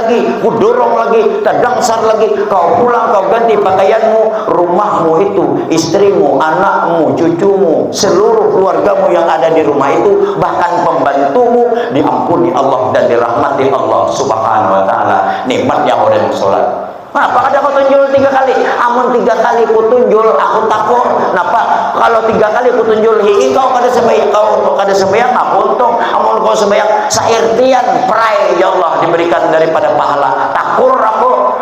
lagi, ku dorong lagi, terdangsar lagi, kau pulang, kau ganti pakaianmu, rumahmu itu, istrimu, anakmu, cucumu, seluruh keluargamu yang ada di rumah itu, bahkan pembantumu diampuni Allah dan dirahmati Allah Subhanahu wa ta'ala. Nikmatnya orang yang sholat. Kenapa ada kau tunjul 3 kali? Amun 3 kali ku tunjul, aku takut. Kenapa? Kalau 3 kali ku tunjul, kau kada sembahyang, aku untung. Amun kau sembahyang sairtian, perai ya Allah diberikan daripada pahala. Takur aku.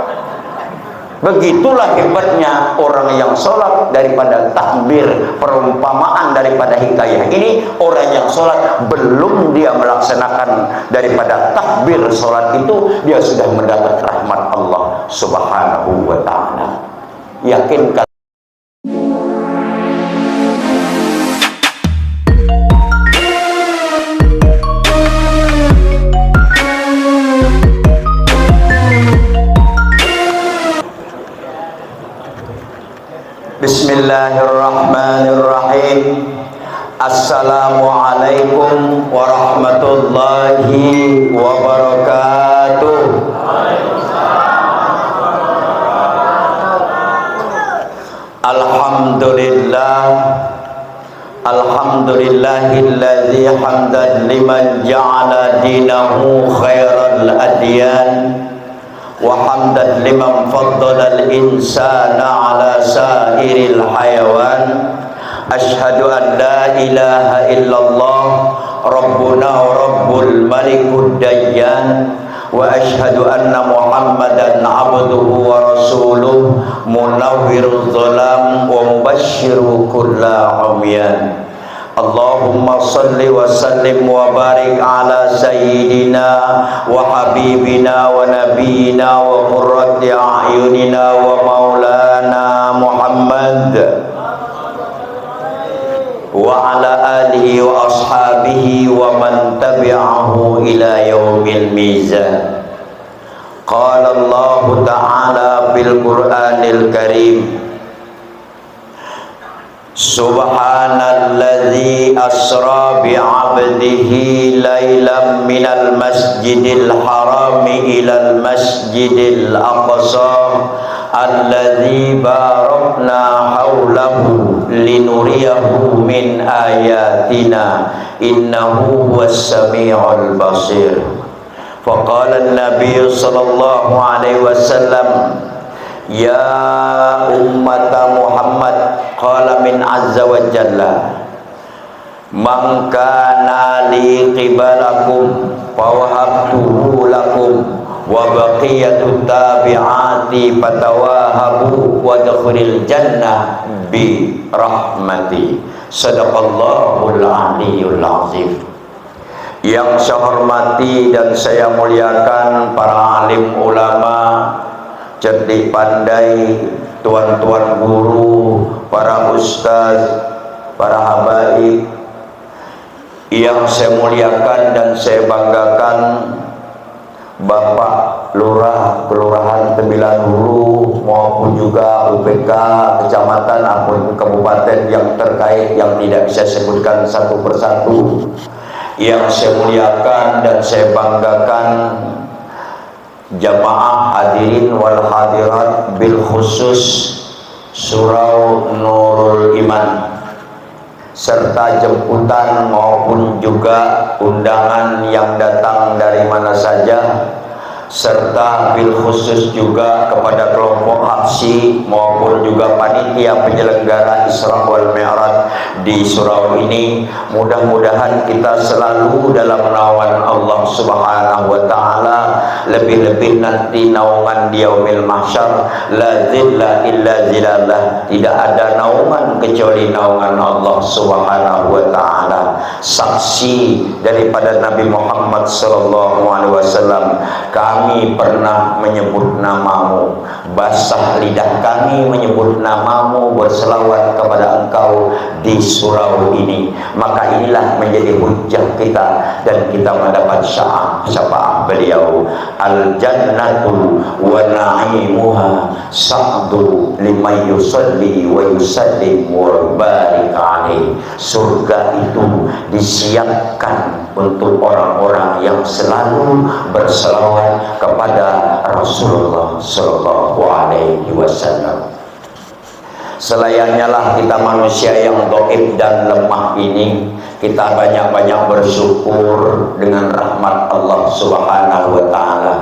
Begitulah hebatnya orang yang sholat daripada takbir. Perumpamaan daripada hikayah ini, orang yang sholat belum dia melaksanakan daripada takbir sholat itu, dia sudah mendapat rahmat Allah Subhanahu wa ta'ala. Yakinkan. Bismillahirrahmanirrahim. Assalamualaikum warahmatullahi wabarakatuh. Alhamdulillah, alhamdulillahilladzi hamdan liman ja'ala dinahu khairal adyan, wa hamdan liman faddala al-insana ala sairil hayawan. Ashhadu an la ilaha illallah rabbuna wa rabbul malikud dayyan, wa ashhadu anna muhammadan abduhu wa rasuluh munawwirudz zalam wa mubashshiru kulla umyan. Allahumma salli wa sallim wa barik ala sayyidina wa habibina wa nabiyyina wa qurrati a'yunina wa maulana Muhammad wa ala alihi wa ashabihi wa man tabi'ahu ila yaumil mizan. Qala Allah ta'ala fil Qur'anil Karim, Subhanalladzi asra bi'abdihi laylan minal masjidil harami ilal masjidil aqsa alladzi barakna haulahu linuriyahu min ayatina innahu huwas sami'ul basir. Faqala an-nabiy sallallahu alaihi wasallam, ya ummata Muhammad, qala min azza wa jalla, man kana li qibalakum fawahabtuhu lakum wa baqiyatu tabi'ati fatawahabu wa dakhulil jannah bi rahmati. Sadaqallahul aliyyul azim. Yang saya hormati dan saya muliakan para alim ulama, cerdik pandai, tuan-tuan guru, para ustaz, para habaib, yang saya muliakan dan saya banggakan, Bapak Lurah Kelurahan Tembilan Hulu maupun juga UPK kecamatan maupun kabupaten yang terkait yang tidak bisa sebutkan satu persatu, yang saya muliakan dan saya banggakan, jamaah hadirin wal hadirat bil khusus Surau Nurul Iman, serta jemputan maupun juga undangan yang datang dari mana saja, serta bil khusus juga kepada kelompok Habsyi maupun juga panitia penyelenggara Isra wal Mi'raj di surau ini. Mudah-mudahan kita selalu dalam naungan Allah Subhanahu wa ta'ala, lebih-lebih nanti naungan di yaumil mahsyar, la zilla illa zilallah, tidak ada naungan kecuali naungan Allah Subhanahu wa ta'ala. Saksi daripada Nabi Muhammad sallallahu alaihi wasallam, kami pernah menyebut namamu, basah lidah kami menyebut namamu, berselawat kepada engkau di surau ini. Maka inilah menjadi hujjah kita dan kita mendapat syafaat beliau. al jannatu wa na'imuha sa'du liman yusalli wa yusallim wa barik alaihi. Surga itu disiapkan untuk orang-orang yang selalu berselawat kepada Rasulullah sallallahu alaihi wasallam. Selayaknya lah kita manusia yang dhaif dan lemah ini, kita banyak-banyak bersyukur dengan rahmat Allah Subhanahu wa taala.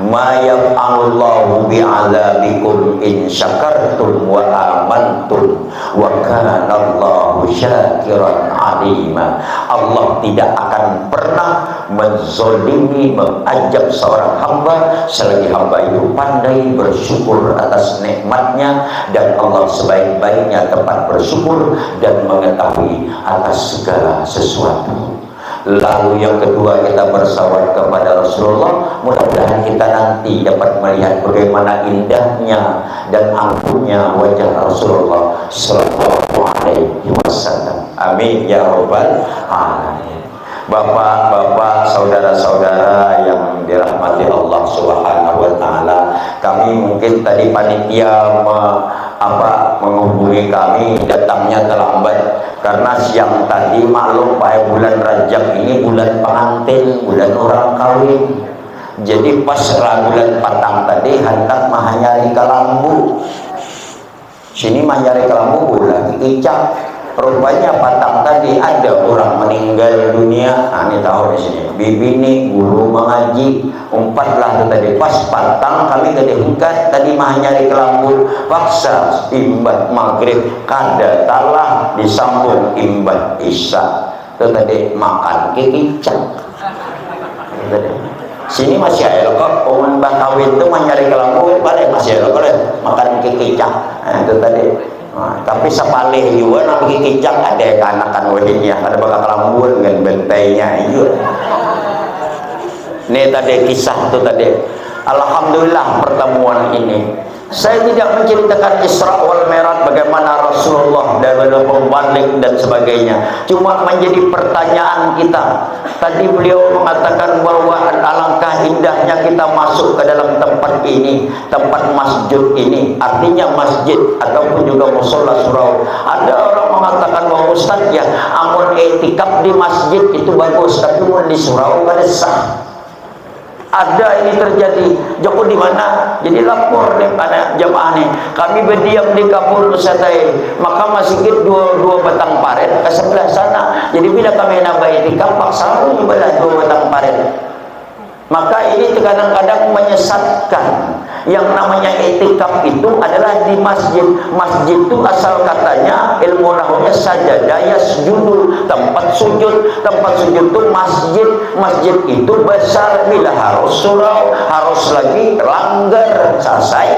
Ma yaf'alullahu bi'adzabikum in syakartum wa amantum wa kana Allahu syakiran alima. Allah tidak akan pernah menzolimi, mengajab seorang hamba selagi hamba itu pandai bersyukur atas nikmatnya, dan Allah sebaik-baiknya tempat bersyukur dan mengetahui atas segala sesuatu. Lalu yang kedua, kita bersalawat kepada Rasulullah. Mudah-mudahan kita nanti dapat melihat bagaimana indahnya dan anggunnya wajah Rasulullah sallallahu alaihi wasallam. Amin ya rabbal alamin. Bapak-bapak, saudara-saudara yang dirahmati Allah Subhanahu wa taala, kami mungkin tadi panitia menghubungi kami, datangnya terlambat karena siang tadi maklum Pak, bulan Rajab ini bulan pengantin, bulan orang kawin. Jadi pas bulan Patang tadi hendak mahanyari Kalambu. Sini mahanyari Kalambu lagi icak. Rupanya Patang tadi ada orang meninggal dunia. Nah, ini tahu di sini. Bibi ini guru mengaji, umpatlah tadi pas Patang kami tadi hingkat tadi mahanyari Kelambu, paksa imbat maghrib kada talah disambung imbat isya. Itu tadi makan kikicak. Sini masih ada kok oman bakawin itu mahanyari Kelambu, pada masih ada kok makan kikicak. Nah, itu tadi. Nah, tapi sepalih juga nak pergi kijang ada kanakan wadinya, ada bakal Kelambu dengan bentainya iya. Ini tadi kisah itu tadi. Alhamdulillah pertemuan ini saya tidak menceritakan Isra wal Mi'raj bagaimana Rasulullah dan pembalik dan sebagainya, cuma menjadi pertanyaan kita. Tadi beliau mengatakan bahwa alangkah indahnya kita masuk ke dalam tempat ini, tempat masjid ini, artinya masjid ataupun juga musola surau. Ada orang mengatakan bahwa Ustaz ya, amun etikaf di masjid itu bagus, tapi mun di surau kada sah. Ada ini terjadi. Joko di mana? Jadi lapor kepada jamaah ini. Kami berdiam di Kabul Nusatai, maka masjid dua batang paret ke sebelah sana. Jadi bila kami nak beritikaf, paksa belah dua batang paret. Maka ini kadang-kadang menyesatkan. Yang namanya etikaf itu adalah di masjid. Masjid itu asal katanya ilmu nahwunya sajadah yasjudu, tempat sujud. Tempat sujud itu masjid. Masjid itu besar, bila harus surau, harus lagi langgar selesai.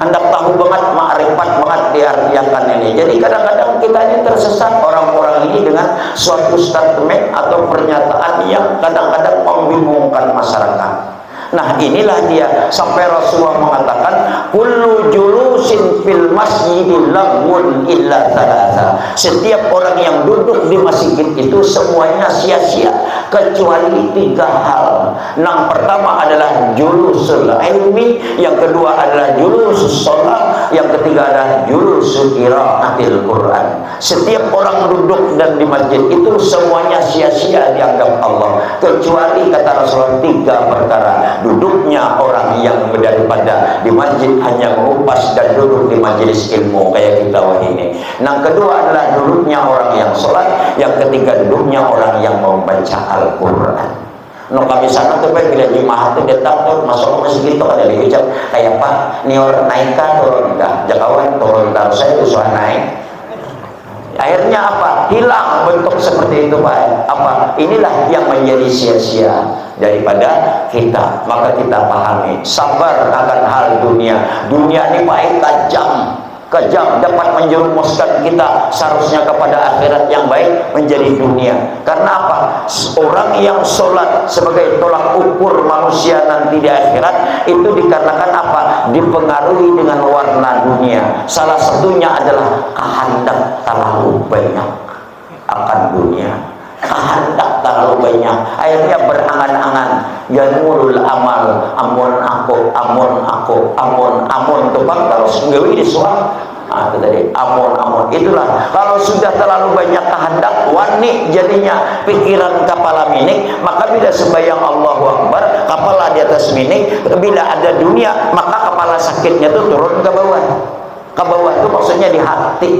Hendak tahu banget, makrifat banget diartikan ini. Jadi kadang-kadang kita ini tersesat orang-orang ini dengan suatu statement atau pernyataan yang kadang-kadang membingungkan masyarakat. Nah, inilah dia sampai Rasulullah mengatakan kullu julusin fil masjidil laghun illa thalatha. Setiap orang yang duduk di masjid itu semuanya sia-sia kecuali tiga hal. Yang pertama adalah julusul ilmi, yang kedua adalah julusus shalah, yang ketiga adalah julusul qiraatil Quran. Setiap orang duduk dan di masjid itu semuanya sia-sia dianggap Allah, kecuali kata Rasulullah tiga perkara. Duduknya orang yang daripada di masjid hanya mengupas dan duduk di majelis ilmu kayak kita ini. Yang kedua adalah duduknya orang yang sholat, yang ketiga duduknya orang yang membaca Al-Quran. No kami sana tuh bila jemaah tuh datang tuh masuk ke masjid itu ada diucap kayak Pak, ini orang naik kan turun dah, jakawan turun taruh saya itu soal naik. Akhirnya apa? Hilang bentuk seperti itu Pak. Apa? Inilah yang menjadi sia-sia daripada kita. Maka kita pahami, sabar akan hal dunia. Dunia ini baik kejam dapat menjerumuskan kita seharusnya kepada akhirat yang baik menjadi dunia. Karena apa? Orang yang sholat sebagai tolak ukur manusia nanti di akhirat itu dikarenakan apa? Dipengaruhi dengan warna dunia. Salah satunya adalah kehendak terlalu banyak akan dunia. kehendak terlalu banyak, akhirnya berangan-angan, yanulul amal, amun aku tuh bang terus ngewi di suam. Itu tadi amun. Itulah kalau sudah terlalu banyak kehendak, wani jadinya pikiran kepala minik, maka bila sembahyang Allahu Akbar kepala di atas minik, bila ada dunia maka kepala sakitnya tuh turun ke bawah. Ke bawah itu maksudnya di hati.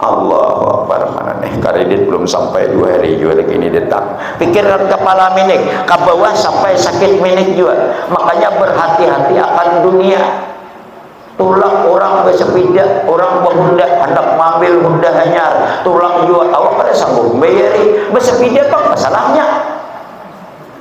Allahu Akbar, mana nih kredit belum sampai 2 hari juga lagi ini datang. Pikiran kepala minik ke bawah sampai sakit minik juga. Makanya berhati-hati akan dunia. Tulang orang bersepeda, orang berhunda, hendak mengambil hunda hanyar, tulang juga awak pada sanggup bayari, bersepeda apa masalahnya?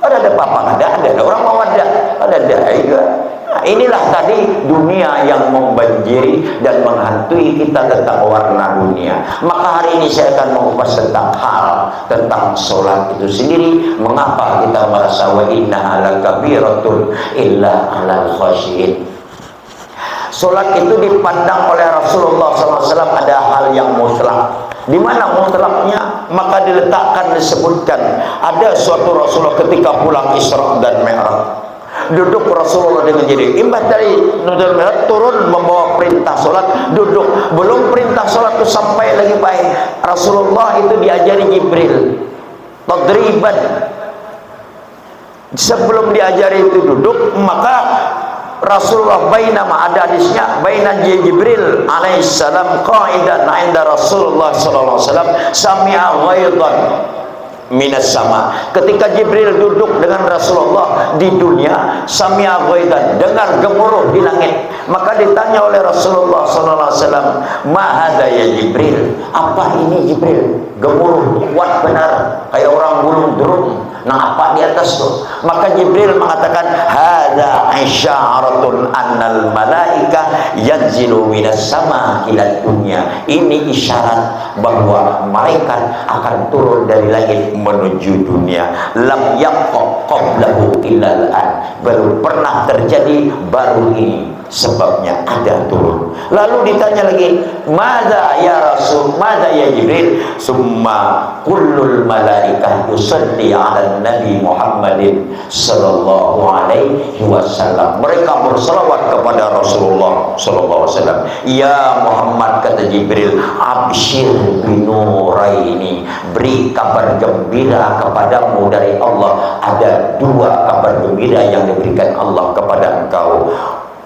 Ada apa? Ada orang mau ada juga. Nah, inilah tadi dunia yang membanjiri dan menghantui kita tentang warna dunia. Maka hari ini saya akan mengupas tentang sholat itu sendiri. Mengapa kita merasa wa inna ala kabiratun illa ala khasyin. Sholat itu dipandang oleh Rasulullah SAW ada hal yang mutlak. Di mana mutlaknya? Maka diletakkan, disebutkan ada suatu Rasulullah ketika pulang Isra dan Mi'raj. Duduk Rasulullah dengan diri. Imbas dari Nuzul Mi'raj turun membawa perintah sholat, duduk. Belum perintah sholat itu sampai lagi baik. Rasulullah itu diajari Jibril tadriban. Sebelum diajari itu duduk, maka Rasulullah bainama ada hadisnya baina Jibril alaihissalam qaidan 'inda Rasulullah sallallahu alaihi wasallam sami'a ghaidan minas sama. Ketika Jibril duduk dengan Rasulullah di dunia, sami'a ghaidan, dengar gemuruh di langit. Maka ditanya oleh Rasulullah sallallahu alaihi wasallam, "Ma hadza ya Jibril?" Apa ini Jibril? Gemuruh kuat benar kayak orang gulung drum. Nah, apa di atas tuh? Maka Jibril mengatakan, hadza isyaratun annal malaika yanzilu minas sama ila dunya. Ini isyarat bahwa malaikat akan turun dari langit menuju dunia. Lam yaqqa qablahu illal an. Baru pernah terjadi, baru ini sebabnya ada turun. Lalu ditanya lagi, madza ya Rasul, madza ya Jibril? Summa kullul malaikah yusalli ala Nabi Muhammadin sallallahu alaihi wasallam. Mereka berselawat kepada Rasulullah sallallahu alaihi wasallam. Ya Muhammad, kata Jibril, absyir binuraini, beri kabar gembira kepadamu dari Allah. Ada 2 kabar gembira yang diberikan Allah kepada engkau.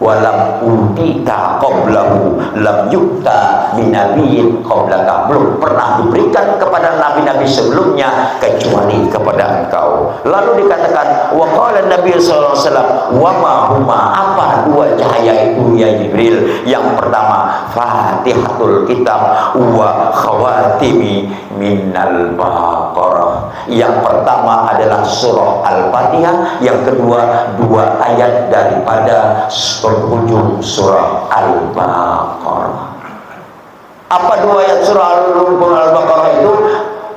Walam utita qablahu lam yukta binabiyyin qablaka. Belum pernah diberikan kepada nabi-nabi sebelumnya kecuali kepada engkau. Lalu dikatakan wa qala Nabi sallallahu alaihi wasallam wa ma huma, apa 2 cahaya itu ya Jibril? Yang pertama Fatihatul Kitab wa khawatimi minal Baqarah. Yang pertama adalah surah Al-Fatihah, yang kedua 2 ayat daripada penghujung surah Al-Baqarah. Apa 2 ayat surah Al-Baqarah itu?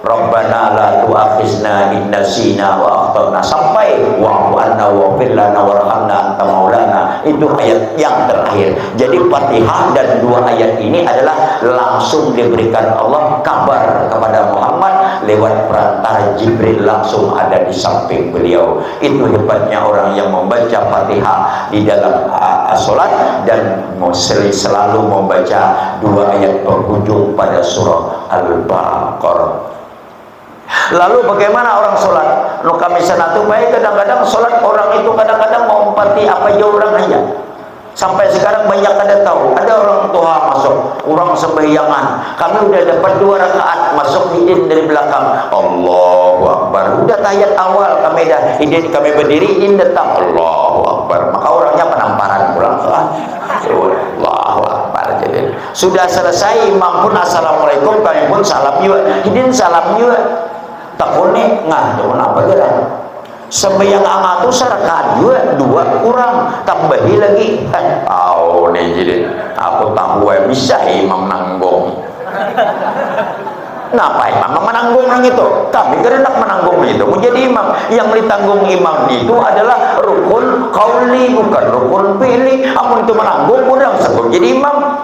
Rabbana la tu'akhizna in nasina wa akhtana, sampai wa'fu anna waghfir lana warhamna anta maulana. Itu ayat yang terakhir. Jadi Fatihah dan 2 ayat ini adalah langsung diberikan Allah kabar kepada Muhammad lewat perantara Jibril, langsung ada di samping beliau. Itu hebatnya orang yang membaca Fatihah di dalam salat dan selalu membaca 2 ayat penghujung pada surah Al-Baqarah. Lalu bagaimana orang sholat? No kami sana tuh baik, kadang-kadang sholat orang itu kadang-kadang mau empati apa aja orang aja. Sampai sekarang banyak ada tahu, ada orang tua masuk, orang sembahyangan. Kami udah dapat 2 rakaat, masuk izin dari belakang. Allahu Akbar. Udah tahiyat awal kami dah izin, kami berdiri izin datang. Allahu Akbar. Maka orangnya penamparan pulang. Allahu Akbar. Jadi sudah selesai imam pun assalamualaikum, kami pun salam juga. Izin salam juga. Takutnya ngah cuman apa jalan sembahyang amatu sarakaat juga 2 kurang tambahi lagi tahu nih. Jadi aku tahu bisa imam nanggung. Kenapa imam menanggung orang itu? Kami kerendak menanggung itu menjadi imam. Yang ditanggung imam itu adalah rukun qauli, bukan rukun fi'li. Amun itu menanggung udah sebut jadi imam.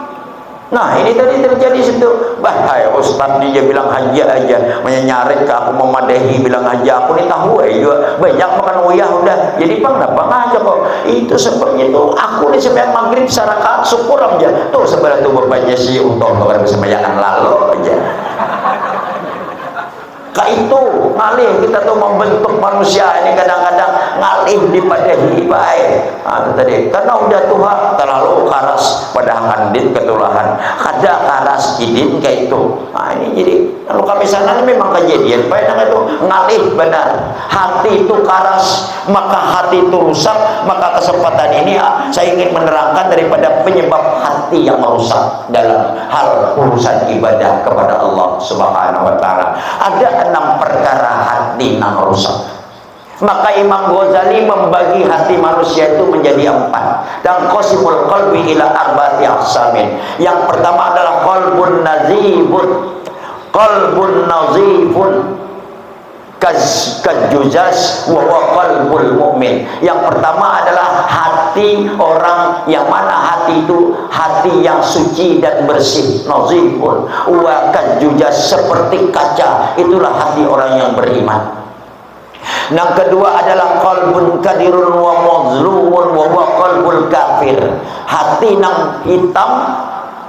Nah ini tadi terjadi situ. Bahaya Ustaz dia bilang haji aja, menyarik ke aku memadahi bilang haji, aku ni tahu juga banyak makan uyah udah. Jadi bang aja kok. Itu sebabnya itu aku ni sembahyang maghrib secara syukur aja. Tuh sebelah tu bapaknya si Untung kalau sembahyang lalu aja. Kak itu ngalih kita tuh membentuk manusia ini kadang-kadang ngalih daripada baik. Itu tadi karena udah Tuhan terlalu keras pada handit ketulahan kada keras idin kayak itu. Ini jadi kalau kami sana ini memang kejadian baik itu ngalih benar. Hati itu keras maka hati itu rusak, maka kesempatan ini saya ingin menerangkan daripada penyebab hati yang merusak dalam hal urusan ibadah kepada Allah Subhanahu wa taala. Ada 6 perkara hati yang rusak. Maka Imam Ghazali membagi hati manusia itu menjadi 4. Dan qasimul qalbi ila arba'ati aqsamin. Yang pertama adalah qalbun nazibun. Qalbun nazifun kajuzas wa qalbul mu'min. Yang pertama adalah hati orang yang mana hati itu hati yang suci dan bersih, nazifun wa kajuzas, seperti kaca, itulah hati orang yang beriman. Yang kedua adalah qalbun kadirun wa mazlumun wa huwa qalbul kafir. Hati yang hitam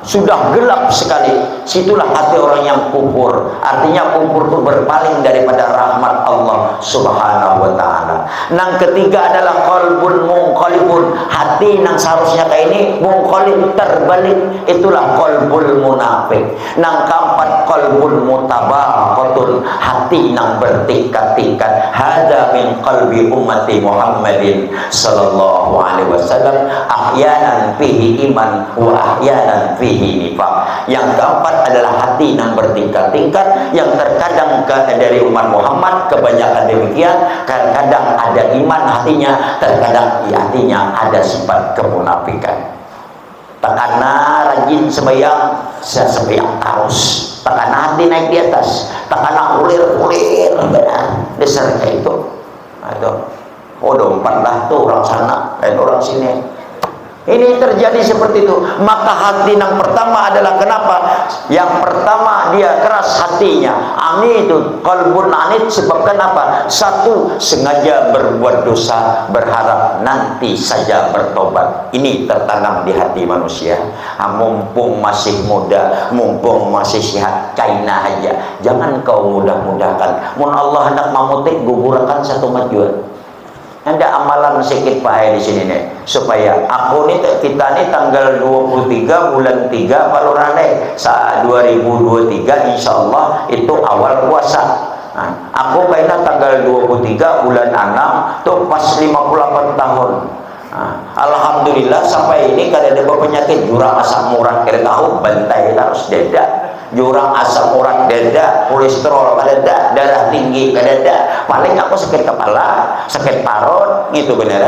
sudah gelap sekali, situlah hati orang yang kufur. Artinya kufur itu berpaling daripada rahmat Allah Subhanahu wa taala. Yang ketiga adalah qalbun munqalibun, hati yang seharusnya kayak ini munqalib, terbalik, itulah qalbul munafik. Yang keempat qalbun mutabaqatun, hati yang bertingkat-tingkat. Hadza min qalbi ummati Muhammadin sallallahu alaihi wasallam, ahyanan fihi iman wa ahyanan fihi nifaq. Yang keempat adalah hati yang bertingkat-tingkat, yang terkadang dari umat Muhammad kebanyakan demikian, kadang-kadang ada iman hatinya, terkadang hatinya ada sifat kemunafikan. Takana rajin sembahyang, sembahyang terus. Takana hati naik di atas, takana ulir-ulir benar. Dasar kayak itu. Oh dompet lah tuh orang sana dan orang sini. Ini terjadi seperti itu. Maka hati yang pertama adalah kenapa? Yang pertama dia keras hatinya. Ani itu qalbun anid, sebab kenapa? Satu, sengaja berbuat dosa berharap nanti saja bertobat. Ini tertanam di hati manusia. Mumpung masih muda, mumpung masih sehat, kaina aja. Jangan kau mudah-mudahkan. Mun Allah hendak mamutik gugurakan satu majuan. Ada amalan sedikit pakai di sini nih, supaya aku nih kita nih tanggal 23 bulan 3 Palurane saat 2023 insyaallah itu awal puasa. Nah, aku kayaknya tanggal 23 bulan 6 tuh pas 58 tahun. Nah, alhamdulillah sampai ini kada ada penyakit jurang asam urat kira tahu bantai harus deda. Jurang asam urat dada, kolesterol kada, darah tinggi kada. Paling aku sakit kepala, sakit parut, gitu bener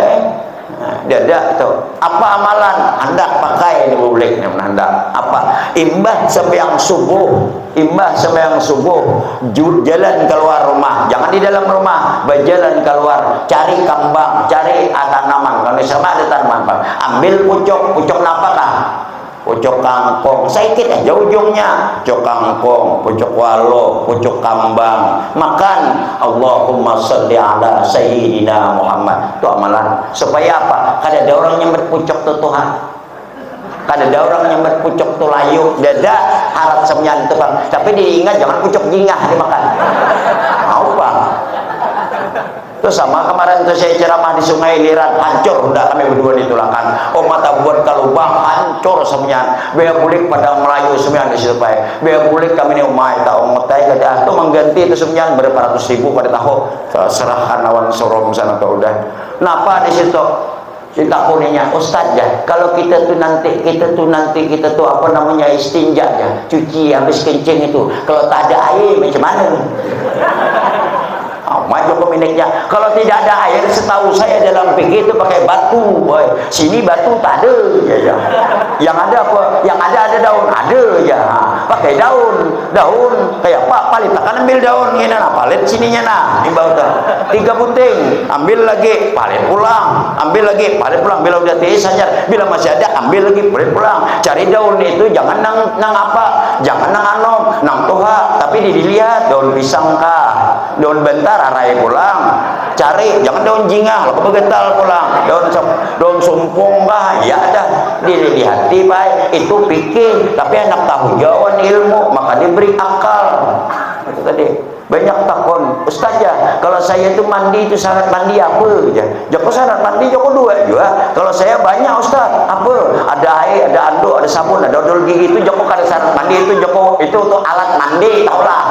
dada itu. Apa amalan hendak pakai ini publik hendak apa? Imbah sembahyang subuh, jalan keluar rumah, jangan di dalam rumah, berjalan keluar, cari kambang, cari tanaman. Kalau sama ada tanaman, ambil pucuk napakah? Pucuk kangkong, sedikit aja ujungnya, pucuk kangkong, pucuk walo, pucuk kambang, makan. Allahumma sholli ala sayyidina Muhammad. Itu amalan supaya apa? Kada ada orang yang berpucuk tuh Tuhan, kada ada orang yang berpucuk tuh layu dada harap semyan itu Bang. Tapi diingat jangan pucuk jingah dimakan. Mau Bang. Terus sama kemarin tuh saya ceramah di Sungai Lirat, hancur udah kami berdua ditulakan. Oh mata buat kalubang hancur semuanya. Biar bulik pada Melayu semuanya di situ Pak. Biar bulik kami ni umai tak umatai kada tu mengganti itu semuanya berapa ratus ribu pada tahu. Serahkan lawan sorom sana tuh udah. Napa di situ? Kita kuninya Ustaz ya, kalau kita tuh nanti apa namanya istinja ya, cuci habis kencing itu, kalau tak ada air macam mana? Amat Joko miliknya. Kalau tidak ada air, setahu saya dalam fikih itu pakai batu, boy. Sini batu tak ada, ya. Yang ada apa? Yang ada daun, ada ya. Pakai daun kayak apa? Palit akan ambil daun ini nah, palit sininya nah, di bawah dah. 3 puting, ambil lagi, palit pulang, ambil lagi, palit pulang. Bila udah saja, bila masih ada, ambil lagi, palit pulang. Cari daun itu jangan nang apa? Jangan nang anom, nang toha, tapi dilihat daun pisang kah, daun bentar arai pulang. Cari jangan daun jingah, lalu begetal pulang. Daun sumpung kah, ya dah dilihati baik. Itu pikir, tapi anak tahu jawan ilmu, maka diberi akal. Itu tadi. Banyak takon, Ustaz ya, kalau saya itu mandi itu syarat mandi apa ya? Joko syarat mandi Joko 2 juga. Kalau saya banyak Ustaz, apa? Ada air, ada anduk, ada sabun, ada odol gigi itu Joko kada syarat mandi itu Joko itu untuk alat mandi, taulah.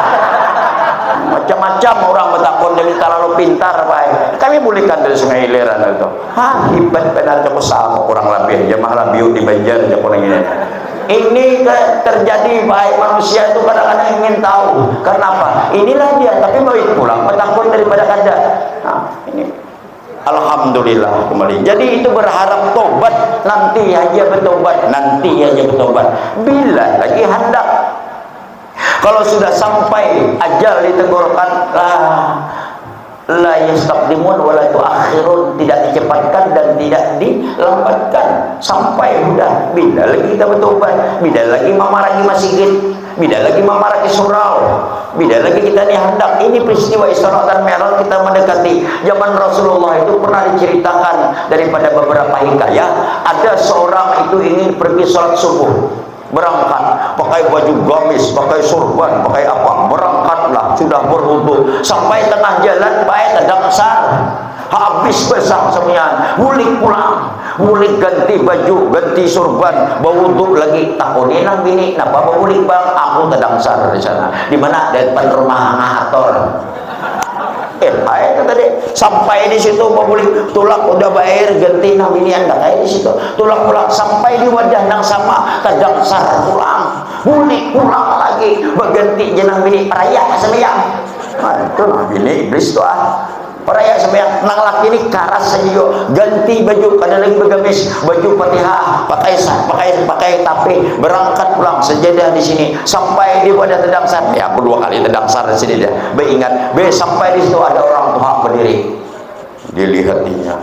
Macam-macam orang bertakon jadi terlalu pintar baik. Kami bolehkan dari Sungai Ileran itu. Hebat benar Joko sama kurang lebih jemaah labiu di Banjar Joko ini. Ini terjadi baik manusia itu kadang-kadang ingin tahu kenapa inilah dia tapi mau pulang bertakun daripada kada. Nah, ini alhamdulillah kembali. Jadi itu berharap tobat, nanti aja bertobat bila lagi hendak. Kalau sudah sampai ajal ditenggorokan la yastaqdimun wa la tuakhirun, tidak dicepatkan dan tidak dilambatkan sampai udah. Bila lagi kita bertobat, bila lagi mamaraki masjid, bila lagi mamaraki surau, bila lagi kita dihendak. Ini peristiwa Isra dan Mi'raj kita mendekati zaman Rasulullah itu pernah diceritakan daripada beberapa hikayat. Ada seorang itu ingin pergi sholat subuh, berangkat pakai baju gamis, pakai sorban, pakai apa, berangkatlah, sudah berwudu sampai tengah jalan baik terdangsar, habis besar semuanya, mulik pulang, mulik ganti baju, ganti sorban, berwudu lagi. Takoni nang bini, napa mulik bang? Aku terdangsar di sana. Di mana? Di depan rumah ngator. Tadi sampai di situ membeli tulak udah bayar ganti nang bini anda kayak di situ tulak pulang sampai di wadah nang sama terdangsar pulang, mulik pulang lagi berganti jenang bini peraya sembahyang. Itu nang bini iblis tuh peraya sembahyang. Nang laki ini karas saja ganti baju, kada lagi bergamis, baju Fatihah, pakai tapi berangkat pulang sejadah di sini sampai di wadah terdangsar. Ya aku 2 kali terdangsar di sini dia. Ingat, sampai di situ ada orang tua berdiri. Dilihatinya.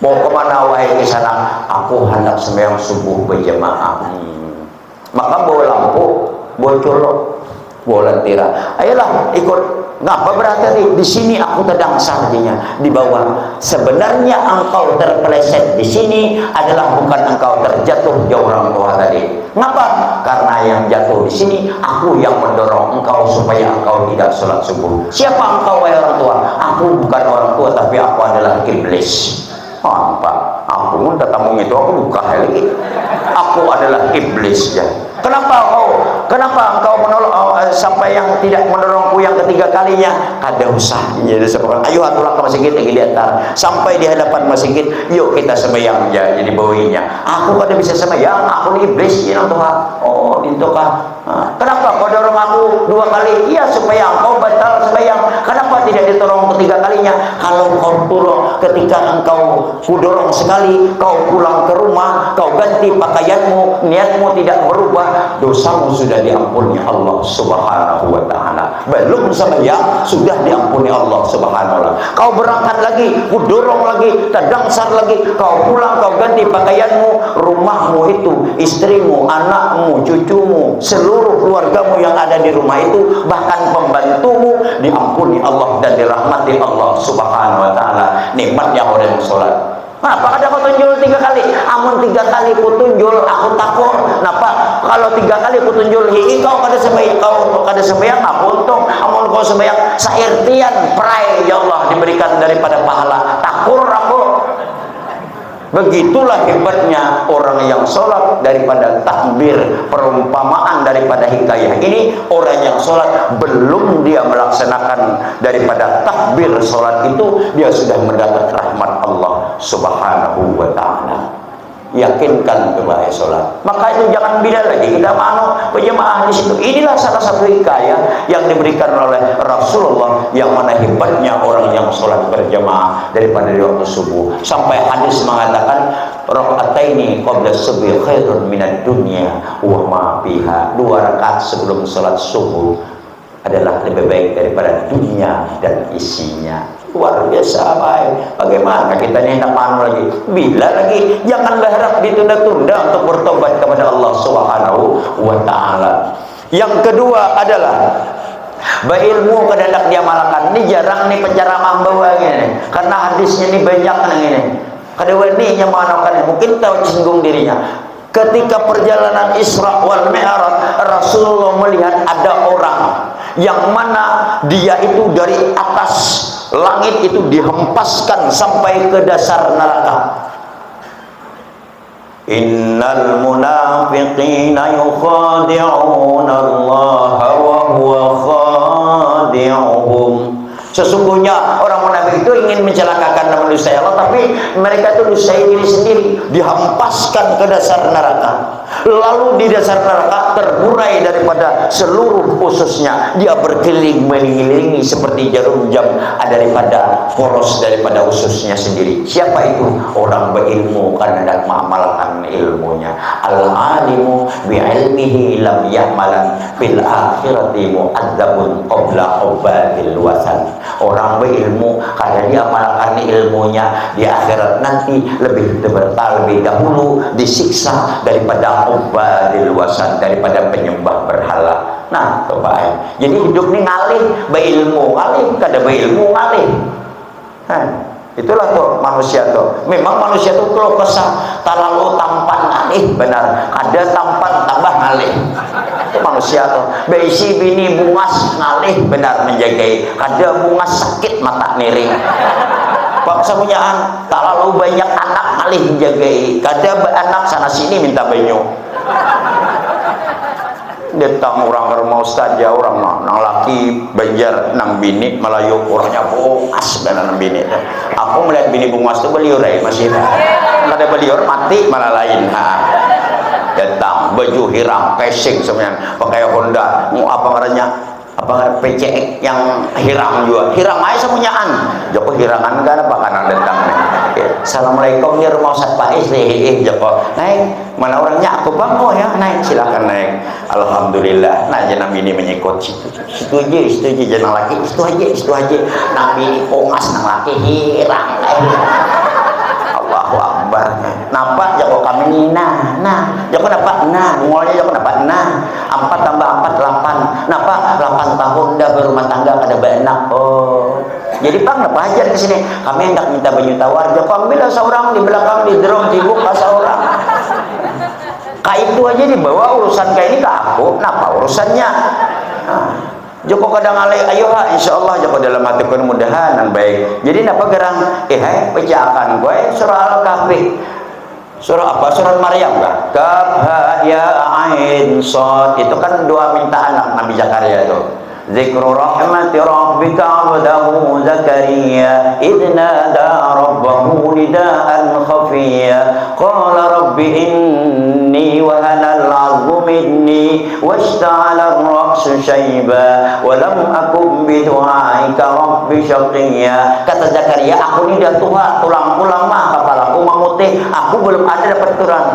Mau kemana wahai ke sana? Aku hendak sembahyang subuh berjamaah. Maka bawa lampu, bawa colok, bawa lentera. Ayolah ikut. Ngapa berarti di sini aku terdangsar saja di bawah. Sebenarnya engkau terpeleset di sini adalah bukan engkau terjatuh jauh orang tua tadi. Ngapa? Karena yang jatuh di sini aku yang mendorong engkau supaya engkau tidak sholat subuh. Siapa engkau wahai orang tua? Aku bukan orang tua tapi aku adalah iblis. Apa? Aku pun tamu itu aku buka lagi. Aku adalah iblis ya. Kenapa engkau menolak sampai yang tidak mendorongku yang ketiga kalinya? Kada usah. Jadi seorang ayo atulah ke masjid lagi di antar sampai di hadapan masjid, yuk kita sembahyang ya. Jadi bawinya aku kada bisa sembahyang, aku ni iblis ya Tuhan. Oh itu kah? Kenapa kau dorong aku 2 kali? Iya supaya engkau batal sembahyang. Kenapa tidak ditolong ketiga kalinya? Kalau kau turun ketika engkau kudorong sekali, kau pulang ke rumah, kau ganti pakaianmu, niatmu tidak berubah, dosamu sudah diampuni Allah Subhanahu wa ta'ala. Belum sembahyang sudah diampuni Allah Subhanahu wa ta'ala. Kau berangkat lagi, kudorong lagi, terdangsar lagi, kau pulang, kau ganti pakaianmu, rumahmu itu, istrimu, anakmu, cucumu, seluruh keluargamu yang ada di rumah itu, bahkan pembantumu diampuni Allah dan dirahmati Allah Subhanahu wa ta'ala. Nikmatnya orang sholat. Apa ada kau tunjul 3 kali? Amun 3 kali ku tunjul aku takut. Napa? Kalau 3 kali ku tunjul kau kada sembahyang, kau kada sembahyang aku untung. Amun kau sembahyang sairtian perai ya Allah diberikan daripada pahala. Takur aku. Begitulah hebatnya orang yang sholat daripada takbir. Perumpamaan daripada hikayah ini, orang yang sholat belum dia melaksanakan daripada takbir sholat itu, dia sudah mendapat rahmat Allah Subhanahu wa ta'ala. yakinkan kebahaya sholat. Maka itu jangan bila lagi kita mau berjamaah di situ. Inilah salah satu hikayah yang diberikan oleh Rasulullah, yang mana hebatnya orang yang sholat berjamaah daripada di waktu subuh. Sampai hadis mengatakan rakaataini qabla subhi khairun minad dunya wa ma fiha. 2 rakaat sebelum sholat subuh adalah lebih baik daripada dunia dan isinya. Luar biasa baik. Bagaimana kita ini hendak manu lagi? Bila lagi? Jangan berharap ditunda-tunda untuk bertobat kepada Allah Subhanahu wa taala. Yang kedua adalah berilmu kehendak dia malakan. Ini jarang nih penceramah bawa gini, karena hadisnya ini banyak nang ini. Kedua ini yang mengatakan, mungkin tahu singgung dirinya. Ketika perjalanan Isra wal Mi'raj, Rasulullah melihat ada orang yang mana dia itu dari atas langit itu dihempaskan sampai ke dasar neraka. Innal munafiqina yukhadi'una Allah wa huwa khadi'uhum. Sesungguhnya orang munafik itu ingin mencelakakan manusia Allah, tapi mereka itu dustai diri sendiri, dihempaskan ke dasar neraka. Lalu di dasar neraka terburai daripada seluruh ususnya, dia berkeliling mengelilingi seperti jarum jam daripada poros daripada ususnya sendiri. Siapa itu? Orang berilmu karena hendak mengamalkan ilmunya. Al-alimu bi'ilmihi lam ya'malan fil akhirati mu'adzabun qabla ubadil wasan. Orang berilmu karena dia amalkan ilmunya, di akhirat nanti lebih dahulu disiksa daripada ubadil wasan, daripada penyembah berhala. Nah, coba jadi hidup ini ngalih berilmu, ngalih kada berilmu ngalih. Itulah tuh manusia tuh. Memang manusia tuh kalau kesah terlalu tampan ngalih, benar. Ada tampan tambah ngalih. Itu manusia tuh. Beisi bini bungas ngalih, benar menjagai. Ada bungas sakit mata miring. Paksa punyaan terlalu banyak anak ngalih menjagai. Kada anak sana sini minta banyu. Datang orang ke rumah ustaz ya, orang nang laki Banjar nang bini Melayu orangnya bungas dan nang bini. Aku melihat bini bungas itu beliur masih ada beliur mati malah lain. Datang baju hiram pesing semuanya, pakai Honda mau apa ngarannya, apa PCX yang hiram juga, hiram aja semuanyaan. Joko hirangan kan apa kanan datang. Assalamualaikum ya rumah Ustaz Faiz Joko naik, mana orangnya aku bang, oh ya naik, silakan naik. Alhamdulillah. Nah jangan bini menyikut situ aja jangan laki itu aja nabi ini pongas nang laki hirang. Allahu Akbar. Napa Joko kami ni nah Joko dapat mulanya Joko dapat 4 tambah 4 8. Napa 8 tahun dah berumah tangga kada berenak. Oh. Jadi Bang napa ajar ke sini? Kami hendak minta banyu tawar. Joko ambil seorang di belakang di drum cibuk seorang. Kayak itu aja dibawa urusan kayak ini ke aku. Napa urusannya? Joko kadang alai ayo insya Allah Joko dalam hati pun mudahan baik. Jadi napa gerang pecakan gue surah Al-Kahfi. Surah apa? Surah Maryam kan? Kaf ha ya ain shad. Itu kan doa minta anak Nabi Zakaria itu. Zikru rahmati rabbika 'abdahu Zakaria idh nada rabbahu nidaan khafiyya qala rabbi inni wahana al-'azmu minni washta'ala ar-ra'su shayba wa lam akun bi du'aika rabbi shaqiyya. Kata Zakaria, aku ini dah tua, tulang-tulang mah kepalaku memutih, aku belum ada dapat turun.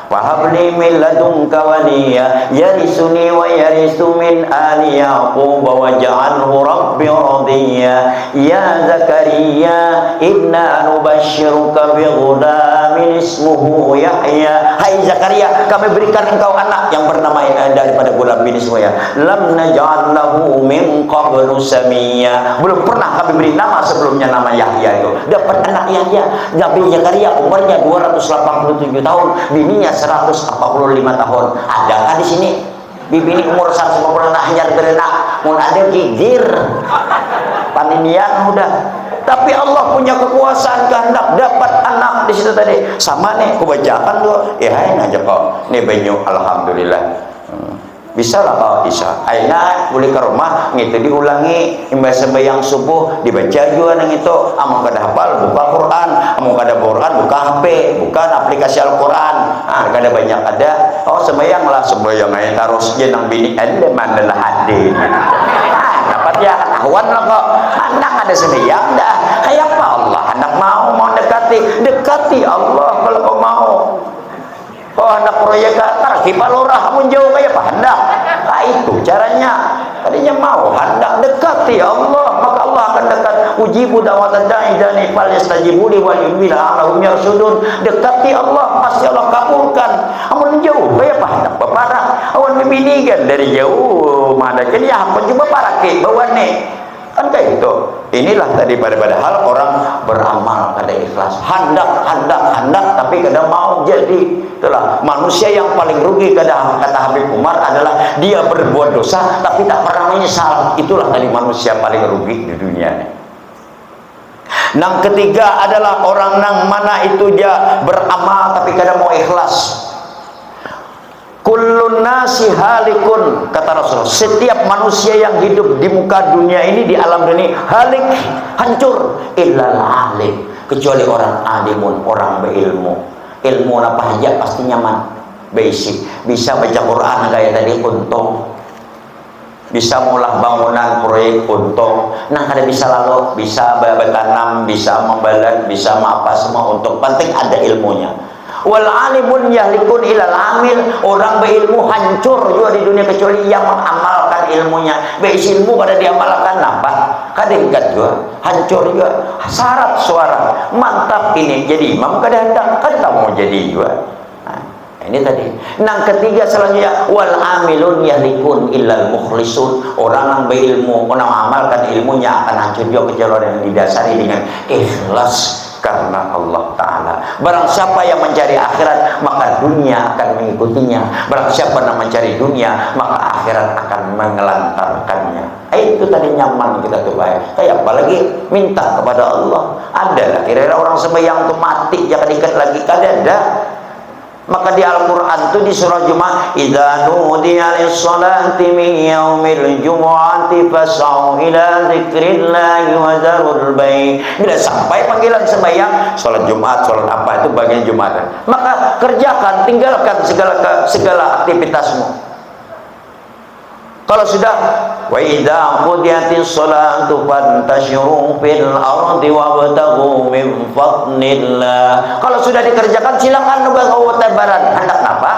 Wahabli min ladunka waliya yarisuni wa yarisu min ali yaqub wa ja'alhu rabbi radiya. Ya Zakaria inna nubashshiruka bi ghulamin ismuhu Yahya. Hai Zakaria, kami berikan engkau anak yang bernama daripada gulam bin Ismail. Lam naj'al lahu min qablu samiyya. Belum pernah kami beri nama sebelumnya nama Yahya itu. Dapat anak Yahya. Nabi Zakaria umurnya 287 tahun, bininya 145 tahun. Adakah di sini bibini umur 150 tahun hanya berenak? Mun ada gigir paninian udah. Tapi Allah punya kekuasaan kehendak dapat anak di situ tadi. Sama nih aku bacakan tuh. Ya aja kok. Nih banyu alhamdulillah. Bisa lah kalau bisa. Aina boleh ke rumah, gitu diulangi, imbas sembahyang subuh dibaca juga nang itu. Amang kada hafal buka Quran, amang kada Quran buka HP, buka aplikasi Al-Quran. Kada banyak ada. Oh sembahyang lah, sembahyang aja terus jenang bini ende mana lah hadir. Dapat ya kawan lah kok. Anak ada sembahyang dah. Kayak apa Allah? Anak mau dekati Allah kalau kau mau. Oh hendak proyek katar kipa lurah menjauh kayak apa hendak, nah itu caranya. Tadinya mau hendak dekati Allah, maka Allah akan dekat. Ujibu da'watad da'i idza falyastajibu li wal yu'minu la'allahum yarsudun. Dekati Allah pasti Allah kabulkan. Amun jauh kayak apa hendak beparah awan bibinigan dari jauh mana kan ya apa coba parake bawane kan kayak itu. Inilah tadi pada hal orang beramal kada ikhlas, hendak tapi kada mau jadi. Itulah manusia yang paling rugi, kata Habib Umar adalah dia berbuat dosa tapi tak pernah menyesal. Itulah tadi manusia paling rugi di dunia ini. Yang ketiga adalah orang nang mana itu dia beramal tapi kada mau ikhlas. Kullun nasi halikun, kata Rasul, setiap manusia yang hidup di muka dunia ini, di alam dunia, halik, hancur, illal alim, kecuali orang alimun, orang berilmu. Ilmu apa aja pasti nyaman, basic, bisa baca Quran kayak tadi untung, bisa mulah bangunan proyek untung, nah kada bisa lalu bisa bertanam, bisa membalat, bisa apa semua untung, penting ada ilmunya. Wal alimun yahlikun ilal amil, orang berilmu hancur juga di dunia kecuali yang mengamalkan ilmunya. Beisi ilmu pada diamalkan apa? Kadang-kadang juga hancur juga. Syarat suara mantap ini jadi imam kadang-kadang kada mau jadi juga. Nah, ini tadi. Yang ketiga selanjutnya wal amilun yahlikun illal mukhlisun, orang yang berilmu, orang mengamalkan ilmunya akan hancur juga kecuali yang didasari dengan ikhlas karena Allah Ta'ala. Barang siapa yang mencari akhirat, maka dunia akan mengikutinya. Barang siapa yang mencari dunia, maka akhirat akan mengelantarkannya. Itu tadi nyaman kita tuh baik. Kayak apalagi minta kepada Allah. Ada lah kira-kira orang sembahyang tuh mati jangan ikat lagi, ada. Maka di Al-Quran itu di surah Jumat, idza nudiya lis-salati min yaumil jumu'ati fas'au ila dzikrillahi wa dzarul bai'. Bila sampai panggilan sembahyang, salat Jumat, salat apa itu bagian Jumatan, maka kerjakan, tinggalkan segala aktivitasmu. Kalau sudah wa idza qudiyatis shalatu fantashiru fil ardi wabtaghu min fadlillah. Kalau sudah dikerjakan silakan nubah tebaran. Hendak apa?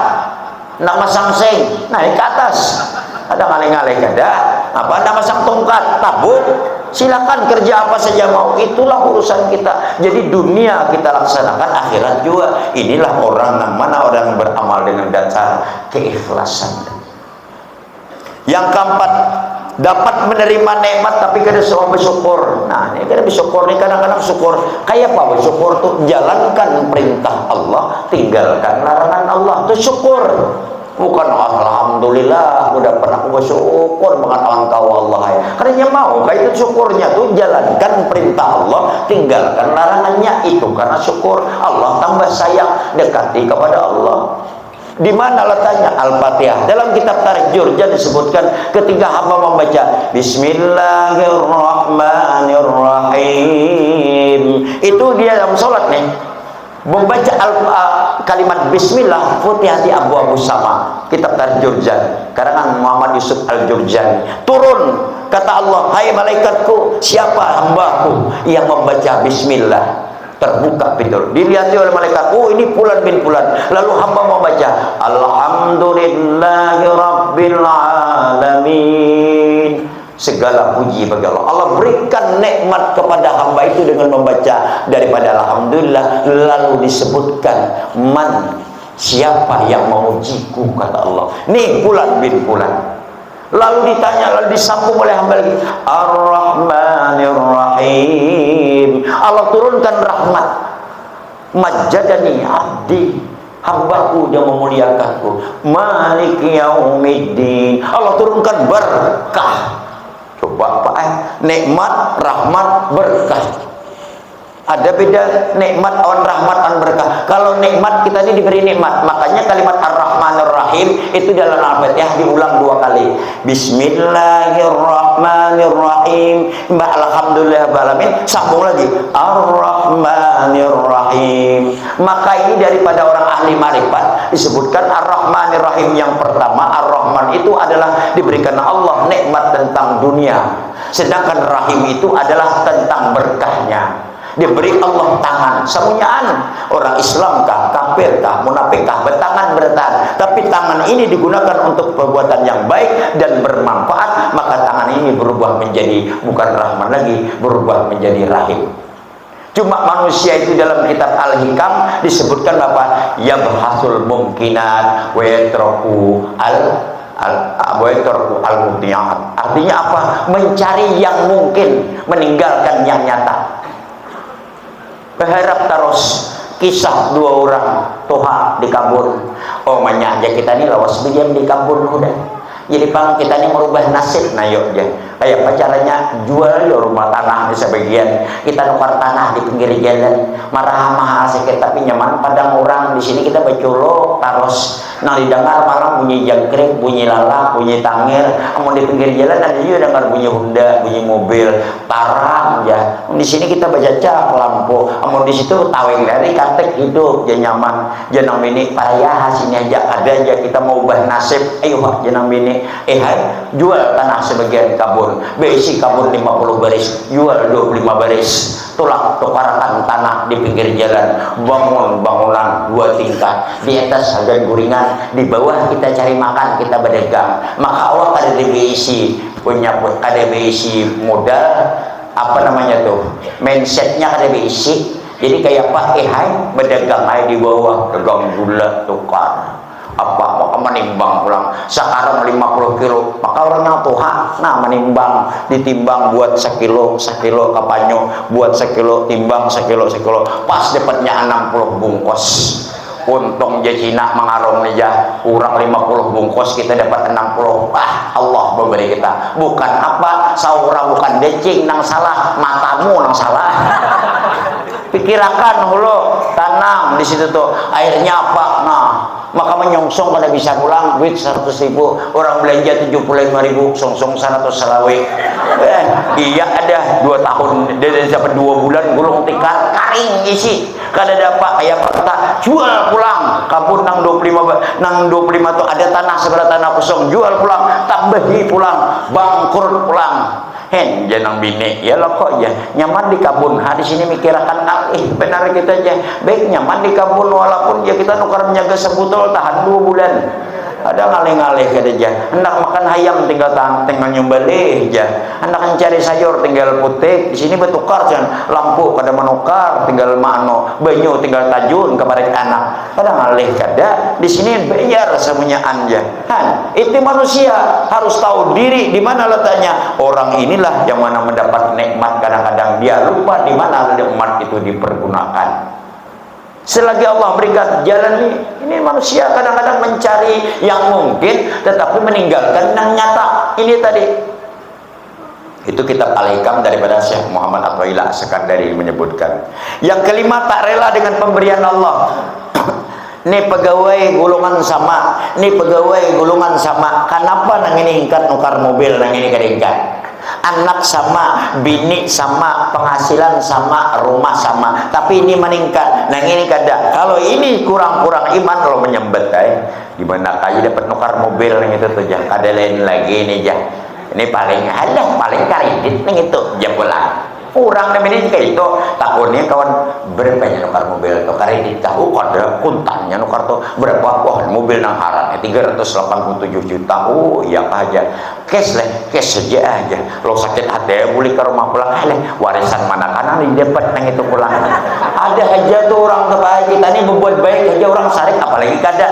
Nak masang seng, naik ke atas. Ada ngaleng-ngaleng ada. Apa nak masang tongkat, tabut. Silakan kerja apa saja mau. Itulah urusan kita. Jadi dunia kita laksanakan, akhirat juga. Inilah orang yang mana orang beramal dengan dasar keikhlasan. Yang keempat, dapat menerima nikmat tapi kada semua bersyukur. Nah, ini kada bersyukur, ini kadang-kadang syukur. Kayak apa bersyukur tuh? Jalankan perintah Allah, tinggalkan larangan Allah. Itu syukur. Bukan alhamdulillah udah pernah aku bersyukur mengatakan kau Allah. Karena mau, kayak itu syukurnya tuh jalankan perintah Allah, tinggalkan larangannya. Itu karena syukur. Allah tambah sayang, dekati kepada Allah. Di mana letaknya? Al-Fatihah. Dalam kitab Tarikh Jurjan disebutkan ketika hamba membaca Bismillahirrahmanirrahim, itu dia dalam sholat nih membaca kalimat Bismillah, futihati abu-abu sama. Kitab Tarikh Jurjan karangan Muhammad Yusuf Al-Jurjani. Turun kata Allah, hai malaikatku, siapa hambaku yang membaca Bismillah? Terbuka pintu, dilihat oleh malaikat, oh ini fulan bin fulan. Lalu hamba membaca Alhamdulillahi Rabbil Alamin, segala puji bagi Allah. Allah berikan nikmat kepada hamba itu dengan membaca daripada Alhamdulillah. Lalu disebutkan man, siapa yang memujiku, kata Allah, nih fulan bin fulan. Lalu ditanya, lalu disambung oleh hamba lagi Ar-Rahmanir-Rahim. Allah turunkan rahmat. Majadani abdi, hambaku dia memuliakanku. Malik yaumiddin. Allah turunkan berkah. Coba Pak, nikmat, rahmat, berkah. Ada beda nikmat, awan rahmat, awan berkah. Kalau nikmat kita ini diberi nikmat, makanya kalimat Ar-Rahmanir Rahim Rahim itu dalam Al-Fatihah diulang 2 kali. Bismillahirrahmanirrahim. Alhamdulillahirrahmanirrahim. Sambung lagi. Ar-Rahmanirrahim. Maka ini daripada orang ahli marifat disebutkan Ar-Rahmanirrahim yang pertama. Ar-Rahman itu adalah diberikan Allah nikmat tentang dunia. Sedangkan Rahim itu adalah tentang berkahnya. Diberi Allah tangan, semuanya orang Islam kah, kafir kah, munafik kah, bertangan bertahan. Tapi tangan ini digunakan untuk perbuatan yang baik dan bermanfaat, maka tangan ini berubah menjadi bukan Rahman lagi, berubah menjadi Rahim. Cuma manusia itu dalam kitab Al-Hikam disebutkan apa? Yabhasul mumkinat wa yatraku al-mubtiyat. Artinya apa? Mencari yang mungkin, meninggalkan yang nyata. Berharap terus kisah 2 orang toha di kabun. Oh banyak aja kita ini lawas bidian di kabun udah. Jadi pang kita ini merubah nasib nah yuk aja. Kayak apa caranya? Jual yo rumah tanah di sebagian. Kita nukar tanah di pinggir jalan. Marah mahal sedikit tapi nyaman padang orang di sini kita berculuk terus. Nah didengar malam bunyi jangkrik, bunyi lalang, bunyi tangir. Amun di pinggir jalan ada juga dengar bunyi Honda, bunyi mobil, tarang ya. Di sini kita baca lampu. Amun di situ taweng dari katek hidup ya nyaman. Jenang bini payah sini aja ada aja kita mau ubah nasib. Ayo pak jenang bini hai jual tanah sebagian kabun. Besi kabun 50 baris, jual 25 baris. Tulang tukarkan tanah di pinggir jalan, bangun bangunan 2 tingkat, di atas harga guringan, di bawah kita cari makan, kita berdagang. Maka Allah kada diisi punya kada diisi modal apa namanya tuh mindsetnya kada diisi. Jadi kayak Pak hai berdagang hai di bawah, dagang gula tukar apa maka menimbang pulang sekarang 50 kilo maka orangnya tuhan nah menimbang ditimbang buat sekilo kapanyo buat sekilo timbang sekilo pas dapatnya 60 bungkus untung jajina mengarung aja kurang 50 bungkus kita dapat 60 Allah memberi kita bukan apa saura bukan decing nang salah matamu nang salah pikirakan hulu tanam di situ tuh airnya apa nah maka menyongsong kada bisa pulang duit 100.000 orang belanja 75.000 songsong 100 selawe iya ada 2 tahun dia dapat 2 bulan gulung tikar karing isi kada dapat kayak kata jual pulang kabur nang 25 tuh ada tanah sebelah tanah kosong jual pulang tambahi pulang bangkrut pulang hen janang bini ya lo kok ya nyaman di kabun di sini mikirakan benar kita aja baik nyaman di kabun walaupun ya kita nukar menjaga sebutol tahan 2 bulan ada ngalih-ngalih kada aja hendak makan ayam tinggal nyumbali aja hendak mencari sayur tinggal putik di sini bertukar kan lampu kada menukar tinggal mano banyu tinggal tajun kepada anak kada ngalih kada di sini bayar semuanya anja itu manusia harus tahu diri di mana letaknya orang inilah yang mana mendapat nikmat kadang-kadang dia lupa di mana nikmat itu dipergunakan. Selagi Allah berikan jalan ini manusia kadang-kadang mencari yang mungkin tetapi meninggalkan yang nyata. Ini tadi itu kitab Al-Hikam daripada Syekh Muhammad Atwaila Sekandari menyebutkan. Yang kelima tak rela dengan pemberian Allah. Ini pegawai golongan sama, ini pegawai golongan sama. Kenapa nang ini ingkat nukar mobil nang ini kada ingkat? Anak sama, bini sama, penghasilan sama, rumah sama, tapi ini meningkat. Nah ini kada. Kalau ini kurang-kurang iman kalau menyembet gimana kayu dapat nukar mobil yang itu tuh jah. Kada lain lagi ini jah. Ini paling ada paling kredit nih itu jah pulang. Kurang dan ini kayak itu tahunnya kawan berapa nukar mobil tuh kredit tahu kada kuntannya nukar tuh berapa wah mobil nang haram 387 juta iya aja cash saja aja lo sakit hati boleh ke rumah pulang warisan mana kanan dapat nang itu pulang ada aja tuh orang terbaik kita ini berbuat baik aja orang sarik apalagi kada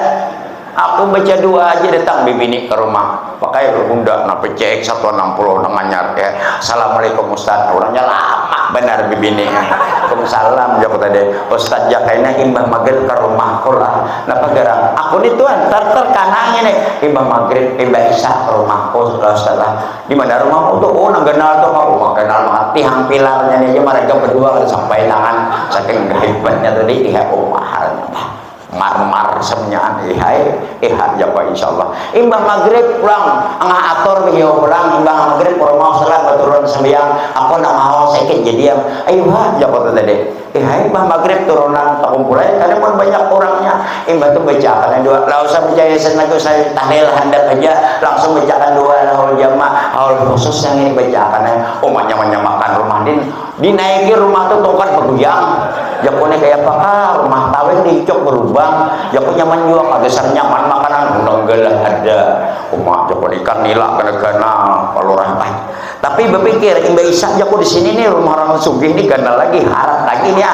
aku baca 2 aja datang bibini ke rumah pakai bunda na PCX 160 nanganyar ya assalamualaikum Ustaz orangnya lama benar bibini Waalaikumsalam jawab tadi Ustaz jakaina imbah maghrib ke rumahku lah napa garang aku nih tuan terkanangnya nih imbah maghrib imbah isya ke rumahku Ustaz lah di mana rumahmu tuh nang kenal tuh mau kenal mati hang pilarnya nih aja mereka berdua sampai tangan saking hebatnya tadi tiap mahalnya mar-mar semenyaan ya Pak insyaallah imbah maghrib pulang angah atur beliau pulang imbah maghrib mau salat turun sembahyang aku nak mau sakit jadi ayo ya Pak tadi imbah maghrib turunan takumpulan kadang pun banyak orangnya imbah tu bacakan dua la usah percaya senang saya tahlil handap aja langsung bacakan dua haul jamaah haul khusus yang ini bacakan umanya makan rumah dinaiki rumah tu tongkat bergoyang Japonnya kayak apa rumah tawin dicok berubah Japon nyaman juga ada nyaman makanan nonggelah ada rumah Japon ikan nila kena kalau rantai tapi berpikir imba isak Japon di sini nih rumah orang sugih ini karena lagi harap lagi nih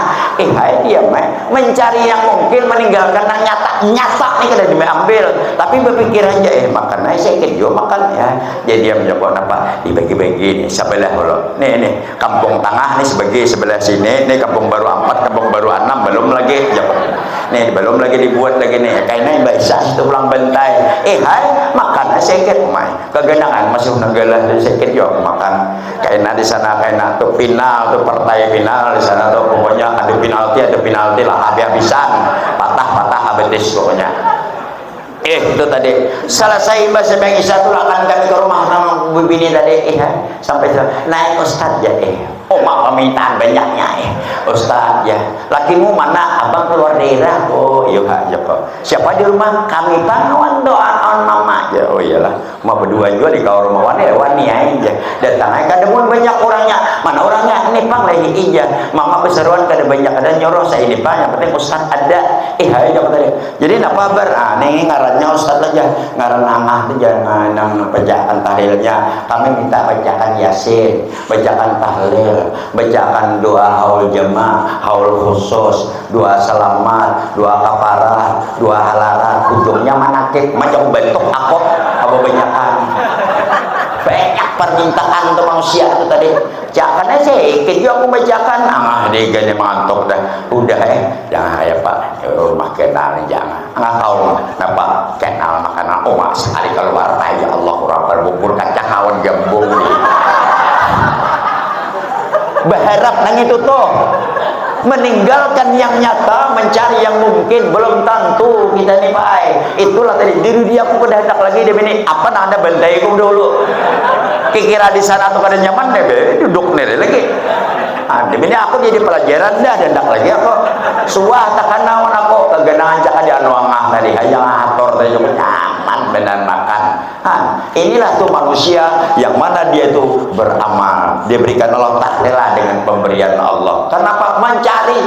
hai dia mencari yang mungkin meninggalkan yang nyata nih kada diambil tapi berpikir aja makan saya juga makan ya jadi dia Japon apa dibagi-bagi nih sebelah dulu nih kampung tengah nih sebelah sini nih kampung baru 4 kampung baru 6 belum lagi nih belum lagi dibuat lagi nih kayaknya Mbak Isa itu pulang bentai hai makan sedikit kegenangan masih nenggelah sedikit yuk makan kayaknya di sana kayaknya tuh final tuh partai final di sana tuh pokoknya ada penalti lah habis-habisan patah habis pokoknya itu tadi selesai bahasa Mbak Isa tuh akan kami ke rumah sama bini tadi sampai naik Ustaz ya mak permintaan banyaknya Ustaz ya lakimu mana abang keluar daerah iya kok siapa di rumah kami pangawan doa on mama ya iyalah mau berdua juga di kau rumah wani aja datang aja kadang pun banyak orangnya mana orangnya ini pang lagi ija mama beseruan kada banyak ada nyoroh saya ini pang yang penting Ustaz ada ayo tadi jadi apa kabar nih ngarannya Ustaz aja ngaran angah tuh jangan bacakan tahlilnya kami minta bacakan yasin bacakan tahlil bacakan doa haul jamaah haul khusus doa selamat doa kafarah doa halarat ujungnya manakib macam bentuk akot apa banyakan banyak permintaan untuk manusia itu tadi jangan sedikit juga aku bacakan dia gini mantok dah udah jangan ya Pak rumah kenal jangan nggak tahu kenapa kenal makanan sekali keluar ya Allah kurang berbubur kacang kawan gembung berharap nang itu tuh meninggalkan yang nyata mencari yang mungkin belum tentu kita nih Pak itulah tadi diri dia aku kedadak lagi dia ini apa ada bentai aku dulu kira di sana tuh kada nyaman deh duduk nih lagi ini aku jadi pelajaran dah dandak lagi aku suah takkan naon aku kegenangan cakap di anuangah tadi hayang ator tadi nyaman benar makan inilah tuh manusia yang mana dia tuh beramal dia berikan Allah takdirlah dengan pemberian Allah kenapa mencari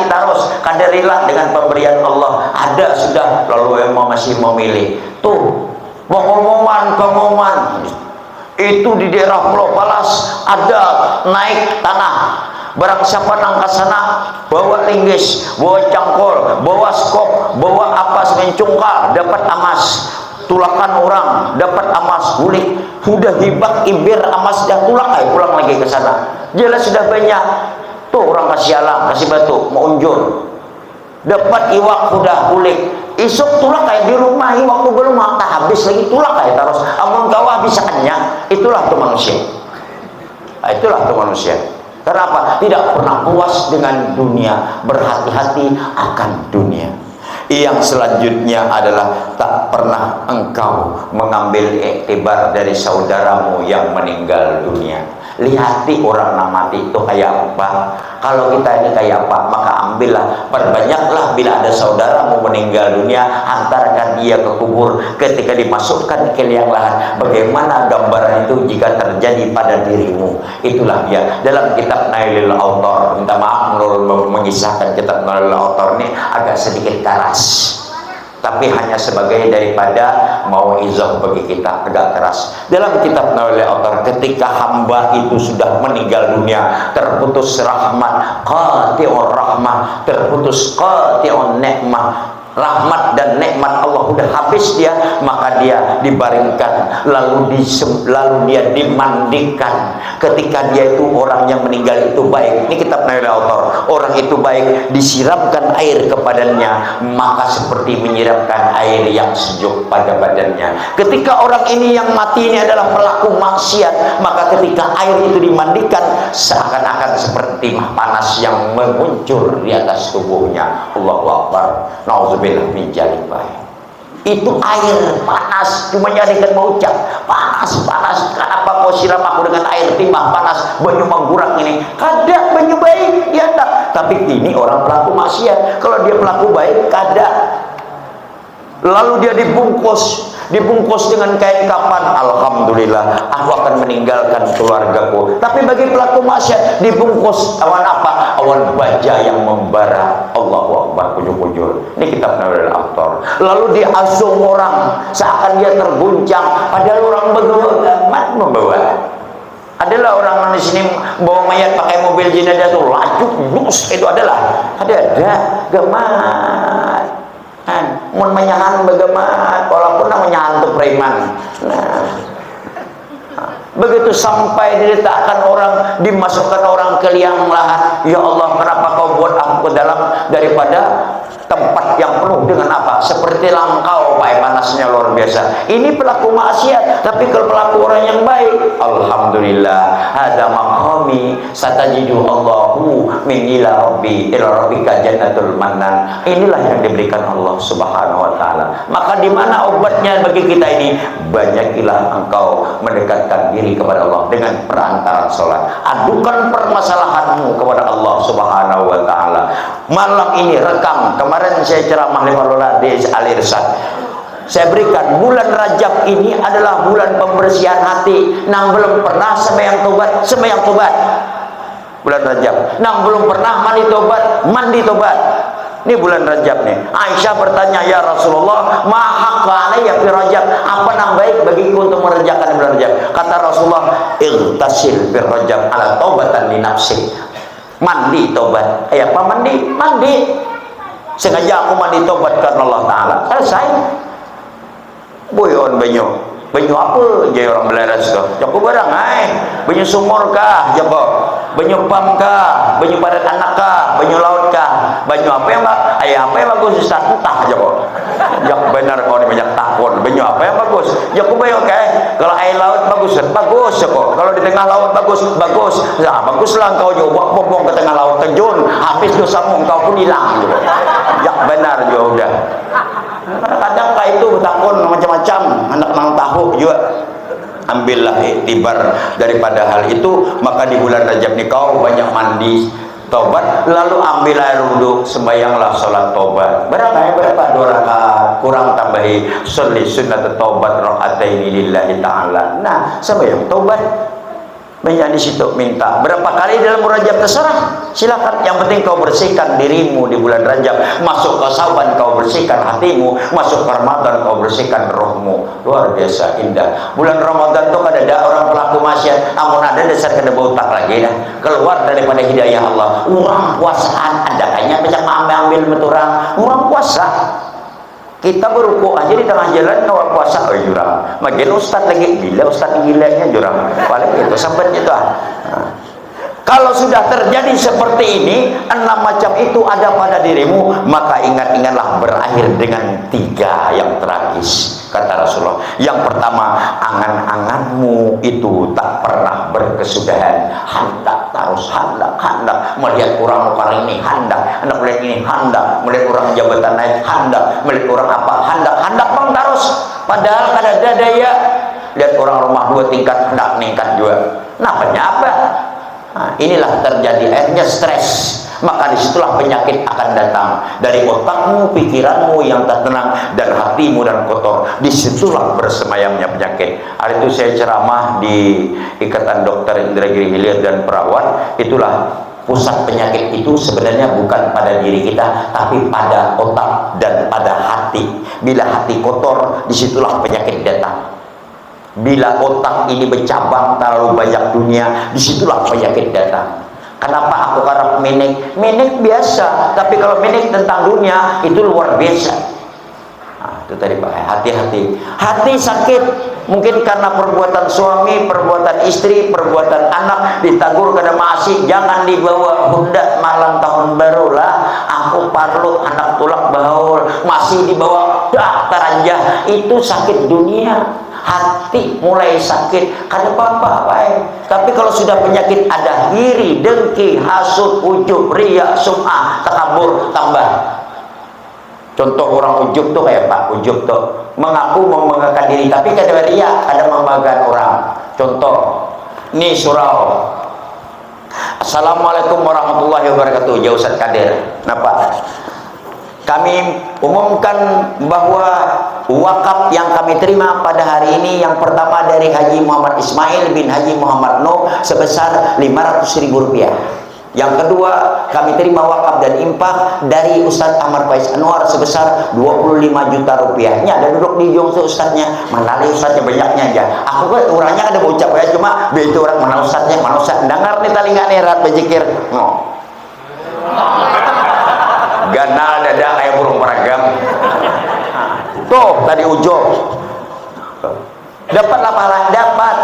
terus kadarilah dengan pemberian Allah ada sudah lalu yang masih memilih tuh pengumuman itu di daerah Pulau Palas ada naik tanah barang siapa nang kasana bawa linggis bawa cangkol bawa skop bawa apa semencungkal dapat emas tulakan orang dapat emas kulit sudah hibak ibir emas dah tulak pulang lagi ke sana jelas sudah banyak tuh orang kasih alam kasih batu mau unjur dapat iwak sudah kulit isuk tulak di rumah waktu belum tak habis lagi tulak terus amun kawah bisa kenyang itulah tuh manusia kenapa tidak pernah puas dengan dunia berhati-hati akan dunia yang selanjutnya adalah tak pernah engkau mengambil iktibar dari saudaramu yang meninggal dunia lihati orang yang mati itu kayak apa kalau kita ini kayak apa maka ambillah perbanyaklah bila ada saudaramu meninggal dunia hantarkan dia ke kubur ketika dimasukkan ke liang lahat bagaimana gambaran itu jika terjadi pada dirimu itulah dia dalam kitab Nailul Autor minta maaf mengisahkan kitab Nailul Autor ini agak sedikit keras tapi hanya sebagai daripada mauizah bagi kita agak keras dalam kitab Nailul Autor ketika hamba itu sudah meninggal dunia terputus rahmat qati'ur rahmah terputus qati'un nikmah rahmat dan nikmat Allah udah habis dia, maka dia dibaringkan, lalu dia dimandikan. Ketika dia itu orang yang meninggal itu baik, ini kitab Nailul Autor, orang itu baik, disiramkan air kepadanya, maka seperti menyiramkan air yang sejuk pada badannya. Ketika orang ini yang mati ini adalah pelaku maksiat, maka ketika air itu dimandikan, seakan-akan seperti timah panas yang memuncur di atas tubuhnya. Allahu Akbar. Nauzubillah min dzalik. Itu air panas, cuma nyarikan mau ucap panas. Kenapa kau siram aku dengan air timah panas, banyu manggurak ini? Kada banyu baik, ya tak. Tapi ini orang pelaku maksiat. Kalau dia pelaku baik, kada. Lalu dia dibungkus dengan kain kapan. Alhamdulillah, aku akan meninggalkan keluargaku. Tapi bagi pelaku maksiat dibungkus awan apa? Awan baja yang membara. Allahu Akbar, kujur-kujur. Ini kitab Nailul Autor. Lalu diasung orang, seakan dia terguncang, padahal orang membawa. Adalah orang di sini bawa mayat pakai mobil jenazah itu laju dus, itu adalah ada gemat. Mun menyahan bagaimana, walaupun namanya hantu preman. Begitu sampai diletakkan orang, dimasukkan orang ke liang lahat. Ya Allah, kenapa kau buat aku ke dalam daripada tempat yang penuh dengan apa? Seperti langkau, panasnya luar biasa. Ini pelaku maksiat, tapi kalau pelaku orang yang baik, alhamdulillah, hada maqami satajidu Allahu min ila rabbika jannatul mannan. Inilah yang diberikan Allah Subhanahu wa taala. Maka di mana obatnya bagi kita ini? Banyakilah engkau mendekatkan diri kepada Allah dengan perantaraan salat. Adukan permasalahanmu kepada Allah Subhanahu wa taala. Malam ini rekam, kemarin saya ceramah di Al-Irsyad. Saya berikan bulan Rajab ini adalah bulan pembersihan hati. Nang belum pernah sembahyang tobat. Bulan Rajab. Nang belum pernah mandi tobat. Ini bulan Rajab nih. Aisyah bertanya, ya Rasulullah, mahakka alayya fi Rajab, apa yang baik bagiku untuk mengerjakan bulan Rajab? Kata Rasulullah, igtasil fi Rajab ala taubatan li nafsi. Mandi tobat. Apa mandi? Sengaja aku mandi tobat karena Allah Ta'ala. Selesai. Buyon banyu apa jadi orang belaras kah? Joko barang banyu sumur kah? Joko banyu pam kah? Banyu padat anak kah? Banyu laut kah? Banyu apa yang apa yang bagus Ustaz? Entah Joko. Yang benar kau ni banyak takut. Banyu apa yang bagus? Joko banyu kalau air laut bagus Joko. Kalau di tengah laut bagus. Nah, baguslah kau juga bobong ke tengah laut terjun, habis dosamu kau pun hilang Joko. Yang benar juga udah. Kadang kayak itu takut macam-macam, anak nang tahu juga. Ambillah iktibar daripada hal itu. Maka di bulan Rajab ini kau banyak mandi tobat, lalu ambil air wudhu, sembahyanglah sholat tobat. Berapa? 2 rakaat, kurang tambahi sholli sunnat tobat rakaataini lillahi ta'ala. Nah, sembahyang tobat banyak di situ. Minta berapa kali dalam Rajab terserah, silakan. Yang penting kau bersihkan dirimu di bulan Rajab. Masuk ke Saban kau bersihkan hatimu, masuk ke Ramadan kau bersihkan rohmu. Luar biasa indah. Bulan Ramadan tuh kada ada orang pelaku maksiat, amun ada dasar kada bautak lagi dah. Keluar daripada hidayah Allah. Urang puasaan ada kayaknya macam ambil meturang. Urang puasa. Kita berukuk aja di tengah jalan awal puasa jurang. Makin ustaz lagi gila, ustaz gilanya jurang. Paling itu sempatnya tuh. Kalau sudah terjadi seperti ini, 6 macam itu ada pada dirimu, maka ingat-ingatlah berakhir dengan 3 yang tragis. Kata Rasulullah, yang pertama, angan-anganmu itu tak pernah berkesudahan. Hendak terus hendak melihat orang ini hendak melihat ini hendak melihat orang jabatan naik hendak melihat orang apa hendak bang terus. Padahal kada ada daya. Lihat orang rumah 2 tingkat hendak meningkat juga. Namanya apa? Nah, inilah terjadi akhirnya stres. Maka disitulah penyakit akan datang dari otakmu, pikiranmu yang tak tenang, dan hatimu dan kotor. Disitulah bersemayamnya penyakit. Hari itu saya ceramah di Ikatan Dokter Indragiri Hilir dan Perawat. Itulah pusat penyakit itu sebenarnya bukan pada diri kita, tapi pada otak dan pada hati. Bila hati kotor, disitulah penyakit datang. Bila otak ini bercabang terlalu banyak dunia, disitulah penyakit datang. Kenapa aku harap minik? Minik biasa, tapi kalau minik tentang dunia itu luar biasa. Nah, itu tadi Pak, hati-hati. Hati sakit mungkin karena perbuatan suami, perbuatan istri, perbuatan anak, ditagur kada masih, jangan dibawa hendak malam tahun baru lah. Aku parlu anak tulak bahaul, masih dibawa dah taranjah, itu sakit dunia. Hati mulai sakit, kada apa-apa, tapi kalau sudah penyakit ada iri, dengki, hasud, ujub, riya, sum'ah, takabur, tambah. Contoh orang ujub tuh kayak Pak Ujub tuh, mengaku membanggakan diri tapi kada riya, ada membanggakan orang. Contoh nih surau, Assalamualaikum warahmatullahi wabarakatuh, ya Ustaz Kadir. Kenapa? Kami umumkan bahwa wakaf yang kami terima pada hari ini, yang pertama dari Haji Muhammad Ismail bin Haji Muhammad Nuh sebesar Rp500.000. Yang kedua, kami terima wakaf dan infak dari Ustadz Ahmad Faiz Anwar sebesar Rp25 juta. Ini ada duduk di jongso Ustadznya. Mana nih Ustadznya, banyaknya aja. Aku kan orangnya ada ucap ya, cuma begitu orang mana Ustadznya, mana Ustadz. Dengar nih talingan nih rat bejikir. No. Ganal dada kayak burung peragam. Tuh tadi ujub. Dapat lah pahala, dapat.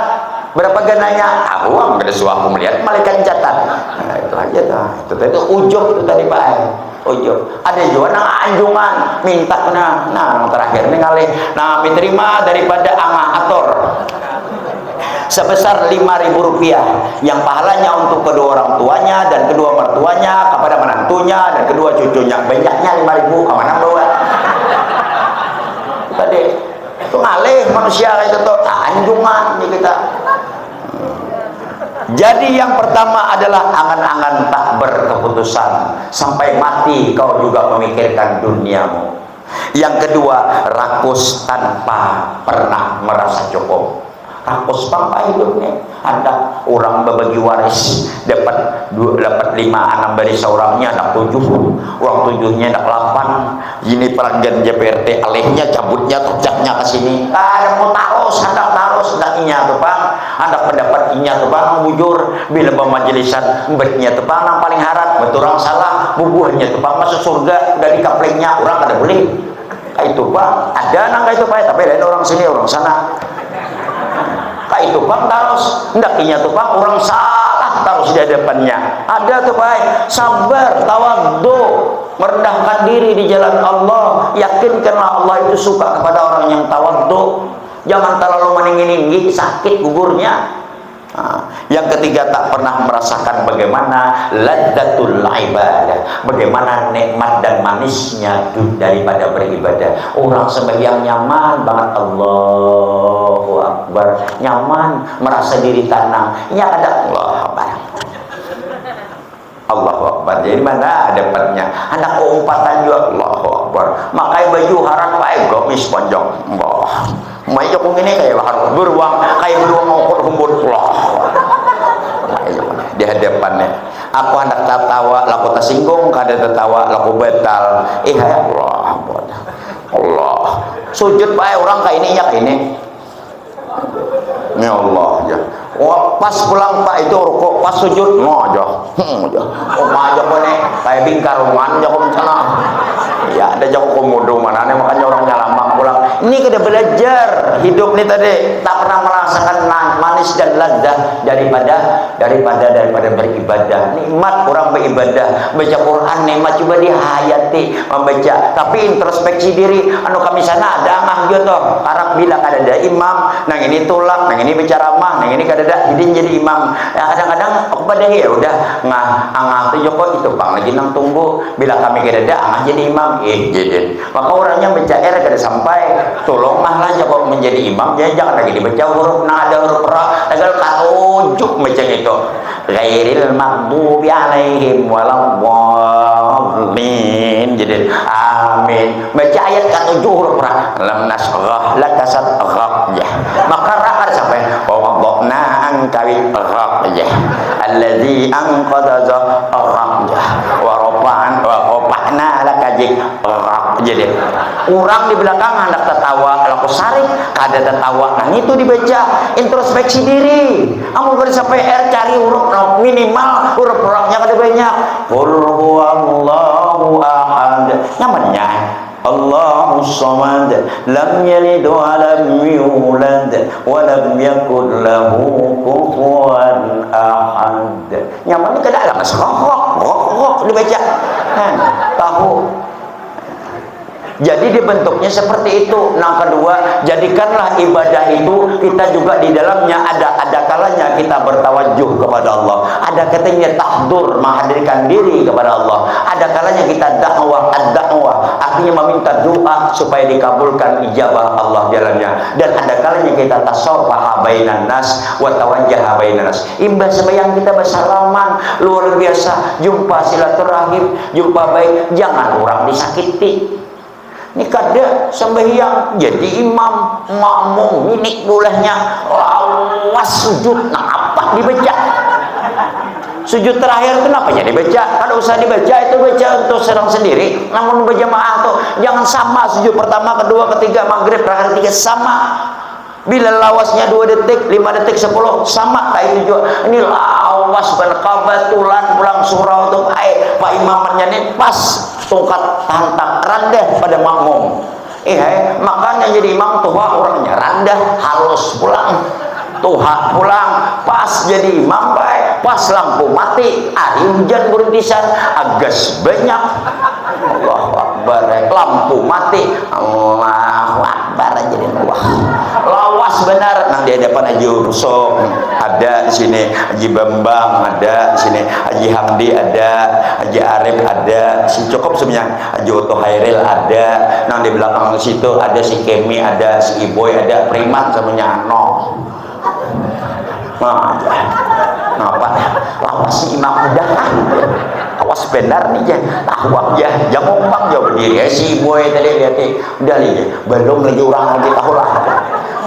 Berapa gananya? Aku gak ada suah aku melihat malaikat catat. Nah, itu aja dah. Itu ujub itu tadi Pak. Ujub. Ada juga nang anjungan minta nah yang terakhir nih kali. Nah, diterima daripada Amahator sebesar Rp5.000 yang pahalanya untuk kedua orang tuanya dan kedua mertuanya, kepada menantunya dan kedua cucunya. Banyaknya Rp5.000 kemana bawa? Tadi itu ngalih manusia kayak itu anjungan nih kita. Jadi yang pertama adalah angan-angan tak berkeputusan, sampai mati kau juga memikirkan duniamu. Yang kedua, rakus tanpa pernah merasa cukup. Rakus tanpa hidupnya. Ada orang berbagi waris, dapat 5 anak dari seorangnya, anak 7, orang 7-nya anak 8. Ini pelanggan JPRT alihnya cabutnya terjaknya ke sini. Ada mau taros, hendak taros, dakinya tuh Bang. Ada pendapat inya tuh Bang, bujur bila pemajelisan betnya tuh Bang yang paling harap, betul orang salah, bubuhnya tuh Bang masuk surga dari kaplengnya orang kada boleh. Itu Bang, ada nang itu Pak, tapi lain orang sini orang sana. Itu Bang taros, hendakinya tuh Bang orang salah taros di hadapannya. Ada tuh Pak, sabar, tawadhu, merendahkan diri di jalan Allah. Yakinkanlah Allah itu suka kepada orang yang tawadhu. Jangan terlalu meninggi-tinggi, sakit gugurnya. Nah, yang ketiga, tak pernah merasakan bagaimana ladzatul ibadah, bagaimana nikmat dan manisnya daripada beribadah. Orang sembahyang nyaman banget, Allahu Akbar, nyaman, merasa diri tenang. Ya ada Allahu Akbar, Allahu Akbar. Jadi mana dapatnya? Anak umpatan juga Allahu Akbar. Makai baju haram baik gamis panjang. Wah. Mai jokong ini kayak harus beruang, kayak beruang ngokot humbut Allah. Di hadapannya. Aku hendak tertawa, laku tersinggung, kada tertawa, laku batal. Ya Allah, Allah. Sujud bae orang kayak ini ya ini. Ya Allah ya. Wah, pas pulang Pak itu rukuk, pas sujud aja. Aja nih kayak bingkar ruangan jago sana. Ya ada jago komodo mana nih, makanya orangnya lama pulang. Ini kita belajar hidup nih tadi, tak pernah merasakan manis dan lezat daripada beribadah. Nikmat orang beribadah, baca Quran nikmat, coba dihayati membaca. Tapi introspeksi diri, anu kami sana ada ngah gitu. Harap bilang ada imam, nang ini tulak, nang ini bicara mah, nang ini kada jadi imam. Ya, kadang-kadang aku pada ya udah ngah tuh Joko itu Bang lagi nang tunggu bila kami kada ngah jadi imam jadi. Maka orangnya baca kada sampai tolong mah lah Joko menjadi imam, jangan lagi dibaca huruf nada huruf ra, tegal kaujuk macam itu. Ghairil maghdubi alaihim waladdallin. Jadi amin. Baca ayat ke-7 huruf ra. Lam nasrah laka sadrak. Maka ra sampai wa wadna ankawi rak alladzi anqadha zahrak wa rafa'an wa nah lah kajik jadi orang di belakang hendak tertawa laku sarik kada tertawa. Nah itu dibaca introspeksi diri. Amun kada sampai cari huruf minimal huruf-hurufnya kada banyak. Qul huwallahu ahad. Nyamannya Allahus samad lam yalid wa lam yulad wa lam yakul lahu kufuwan ahad. Nyaman kada ada rok dibaca. Kan tahu. Jadi dibentuknya seperti itu. Nah kedua, jadikanlah ibadah itu kita juga di dalamnya ada kalanya kita bertawajuh kepada Allah. Ada katanya tahdur, menghadirkan diri kepada Allah. Ada kalanya kita dakwah, ad-dakwah, artinya meminta doa supaya dikabulkan ijabah Allah dalamnya. Dan ada kalanya kita tasawwah bainan nas wa tawajjah bainan nas. Imbas sembahyang kita bersalaman luar biasa, jumpa silaturahim, jumpa baik, jangan orang disakiti. Ini kada sembahyang jadi imam makmum minik bolehnya lawas sujud. Nah apa dibaca sujud terakhir kenapa jadi baca? Kada usah dibaca, itu baca untuk serang sendiri. Namun berjamaah tuh jangan sama sujud pertama, kedua, ketiga, maghrib, terakhir, ketiga sama. Bila lawasnya 2 detik, 5 detik, 10 sama kayak itu juga. Ini lawas berkabatulan pulang surau untuk Pak imamannya ini pas tongkat hantak rendah pada makmum. Makanya jadi imam tuha orangnya rendah halus pulang. Tuha pulang pas jadi imam baik, pas lampu mati, hari hujan berintisan agas banyak. Allahu Akbar, lampu mati, Allahu Akbar jadi lawas benar. Nah di hadapan Haji Rusok ada di sini, Haji Bambang ada di sini, Haji Hamdi ada, Haji Arif ada, si cukup sebenarnya, Haji Oto Hairil ada. Nah di belakang situ ada si Kemi ada, si Iboy ada, Priman sebenarnya Napa lawas imam udah awas benar nih ya tahu ya jangan bang jauh berdiri si boy tadi lihat udah nih belum lagi orang lagi tahu lah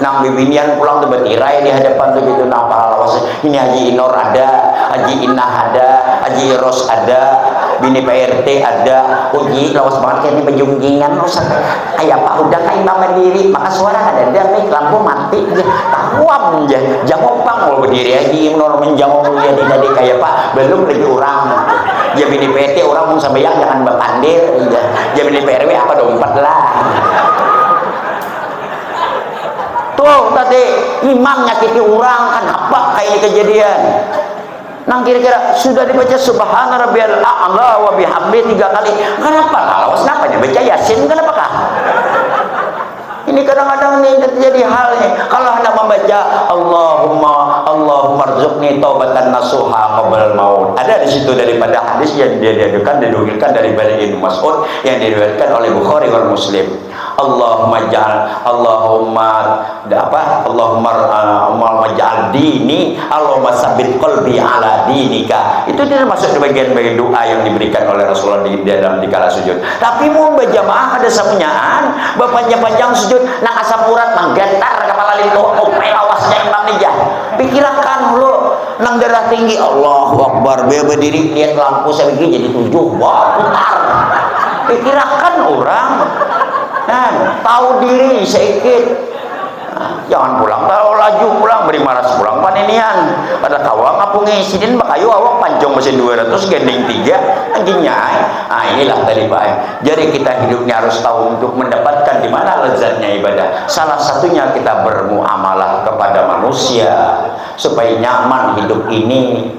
nang bibinian pulang tuh bertirai di hadapan tuh gitu napa lawas ini Haji Inor ada, Haji Inah ada, Haji Ros ada, bini PRT ada, uji lawas banget kayak ini penjunggingan usah ayah pak udah kayak imam berdiri maka suara ada nih lampu mati aja tahuam aja jangan bang mau berdiri Haji Inor menjawab jadi tadi kayak pak belum lagi orang ya bini PT orang mau sampai yang jangan berpandir ya bini PRW apa dompet lah tuh tadi imam nyakiti orang kenapa kayak kejadian. Nang kira-kira sudah dibaca subhana rabbiyal a'la wa bihamdi 3 kali kenapa lawas kenapa baca yasin kenapa kah ini kadang-kadang ini terjadi hal nih kalau hendak membaca Allahumma rzuqni taubatan nasuha qabla maut ada di situ daripada hadis yang dinukilkan dari Ibnu Mas'ud yang diriwayatkan oleh Bukhari dan Muslim. Allahumma ja'al dini Allahumma sabbit qalbi ala dinika. Itu tidak masuk di bagian-bagian doa yang diberikan oleh Rasulullah di dalam dikala sujud. Tapi mau berjamaah ada sapunyaan berpanjang-panjang sujud nang asam urat manggentar kepala lintuh lawasnya imam nijah. Pikirkan lu nang darah tinggi Allahu Akbar dia berdiri lihat lampu saya begini jadi 7 wah putar. Pikirkan orang tahu diri sedikit. Jangan pulang kalau laju pulang beri maras pulang paninian pada kawang ngapungi sidin bakayu awak panjang mesin 200 gending 3 anjingnya inilah tadi Pak jadi kita hidupnya harus tahu untuk mendapatkan di mana lezatnya ibadah. Salah satunya kita bermuamalah kepada manusia supaya nyaman hidup ini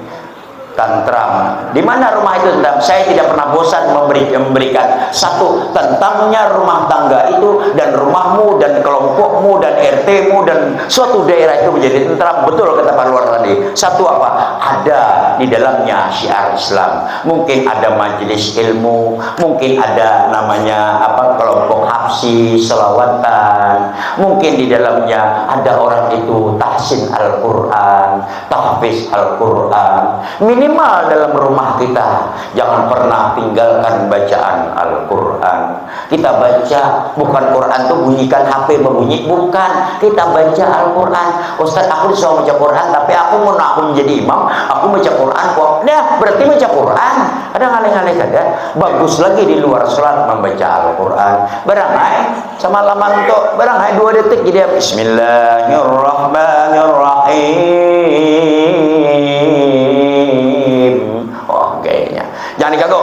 tentram. Di mana rumah itu tentram? Saya tidak pernah bosan memberikan satu tentangnya rumah tangga itu dan rumahmu dan kelompokmu dan RT-mu dan suatu daerah itu menjadi tentram. Betul kata Pak Luar tadi. Satu apa? Ada di dalamnya syiar Islam. Mungkin ada majelis ilmu, mungkin ada namanya kelompok hafs taksi selawatan, mungkin di dalamnya ada orang itu tahsin Al-Quran, tahfiz Al-Quran. Minimal dalam rumah kita jangan pernah tinggalkan bacaan Al-Quran. Kita baca, bukan Quran tuh bunyikan HP berbunyi, bukan. Kita baca Al-Quran. Ustaz, aku disuruh baca Quran, tapi aku menjadi imam, aku baca Quran kok. Nah, berarti baca Quran. Ada ngalih-ngalih kada. Bagus lagi di luar sholat membaca Al-Quran. Barangkali sama laman untuk barangkali 2 detik jadi Bismillahirrahmanirrahim. Oh, kayaknya jangan diganggu.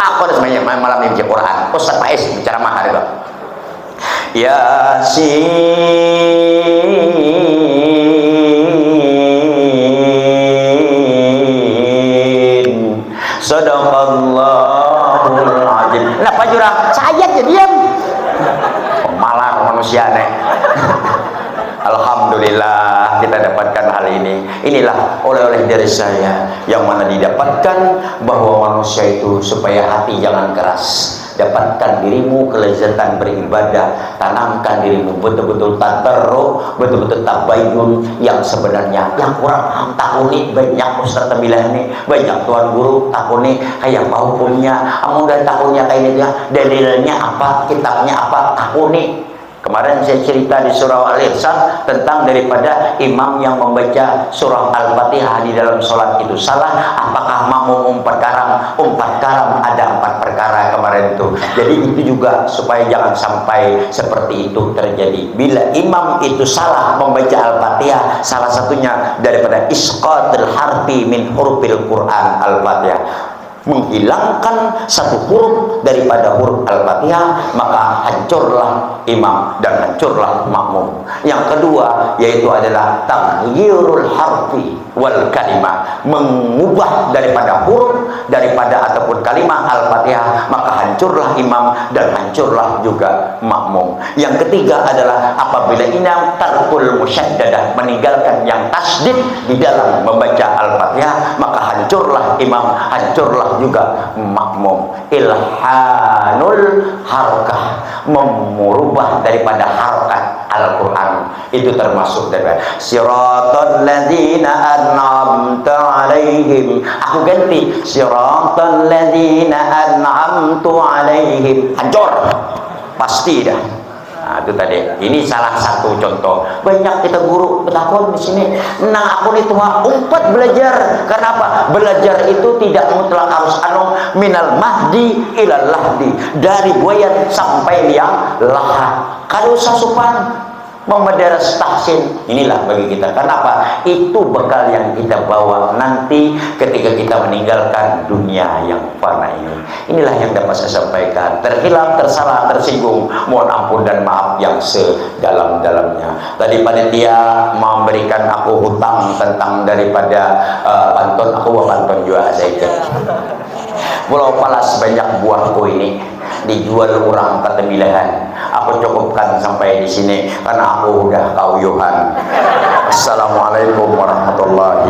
Aku ada semuanya malam ini baca Quran. Ustaz Faiz bicara mahar itu. Yasin. Sadaqallahul azim. Kenapa jurang? Saya aja diam. Malah manusia nih. Alhamdulillah kita dapatkan hal ini. Inilah oleh-oleh dari saya yang mana didapatkan bahwa manusia itu supaya hati jangan keras. Dapatkan dirimu kelezatan beribadah, tanamkan dirimu betul-betul tadarruk, betul-betul tabayyun yang sebenarnya yang kurang paham takuni banyak ustaz bilang nih, banyak tuan guru takuni kayak apa hukumnya, amun dan takunnya kayak gitu ya, dalilnya apa, kitabnya apa, takuni. Kemarin saya cerita di surah Al-Ihsan tentang daripada imam yang membaca surah Al-Fatihah di dalam sholat itu salah. Apakah makmum 4 karam? 4 karam ada 4 perkara kemarin itu. Jadi itu juga supaya jangan sampai seperti itu terjadi. Bila imam itu salah membaca Al-Fatihah, salah satunya daripada isqatul harfi min hurufil Quran Al-Fatihah, menghilangkan satu huruf daripada huruf Al-Fatihah, maka hancurlah imam dan hancurlah makmum. Yang kedua yaitu adalah taghyirul harfi wal kalimah, mengubah daripada huruf daripada ataupun kalimah Al-Fatihah, maka hancurlah imam dan hancurlah juga makmum. Yang ketiga adalah apabila imam tarkul musyaddadah, meninggalkan yang tasdid di dalam membaca Al-Fatihah, maka hancurlah imam, hancurlah juga makmum. Ilhanul harakah, merubah daripada harakat Al-Quran, itu termasuk daripada siratal ladzina an'amta alaihim. Aku ganti siratal ladzina an'amtu alaihim, hancur pasti dah. Nah, itu tadi. Ini salah satu contoh. Banyak kita guru bertakon di sini. Nah, aku itu umpat belajar. Kenapa? Belajar itu tidak mutlak harus minal mahdi ilal lahdi, dari buayan sampai liang lahat. Kalau usah supan memadaras tahsin, inilah bagi kita. Kenapa? Itu bekal yang kita bawa nanti ketika kita meninggalkan dunia yang fana ini. Inilah yang dapat saya sampaikan. Terhilang, tersalah, tersinggung, mohon ampun dan maaf yang sedalam-dalamnya. Tadi panitia memberikan aku hutang tentang daripada pantun, aku bawa pantun juga saya ikut. Pulau Palas banyak buahku ini dijual orang kata bilahan. Aku cukupkan sampai di sini karena aku udah kauyuhan. Assalamualaikum warahmatullahi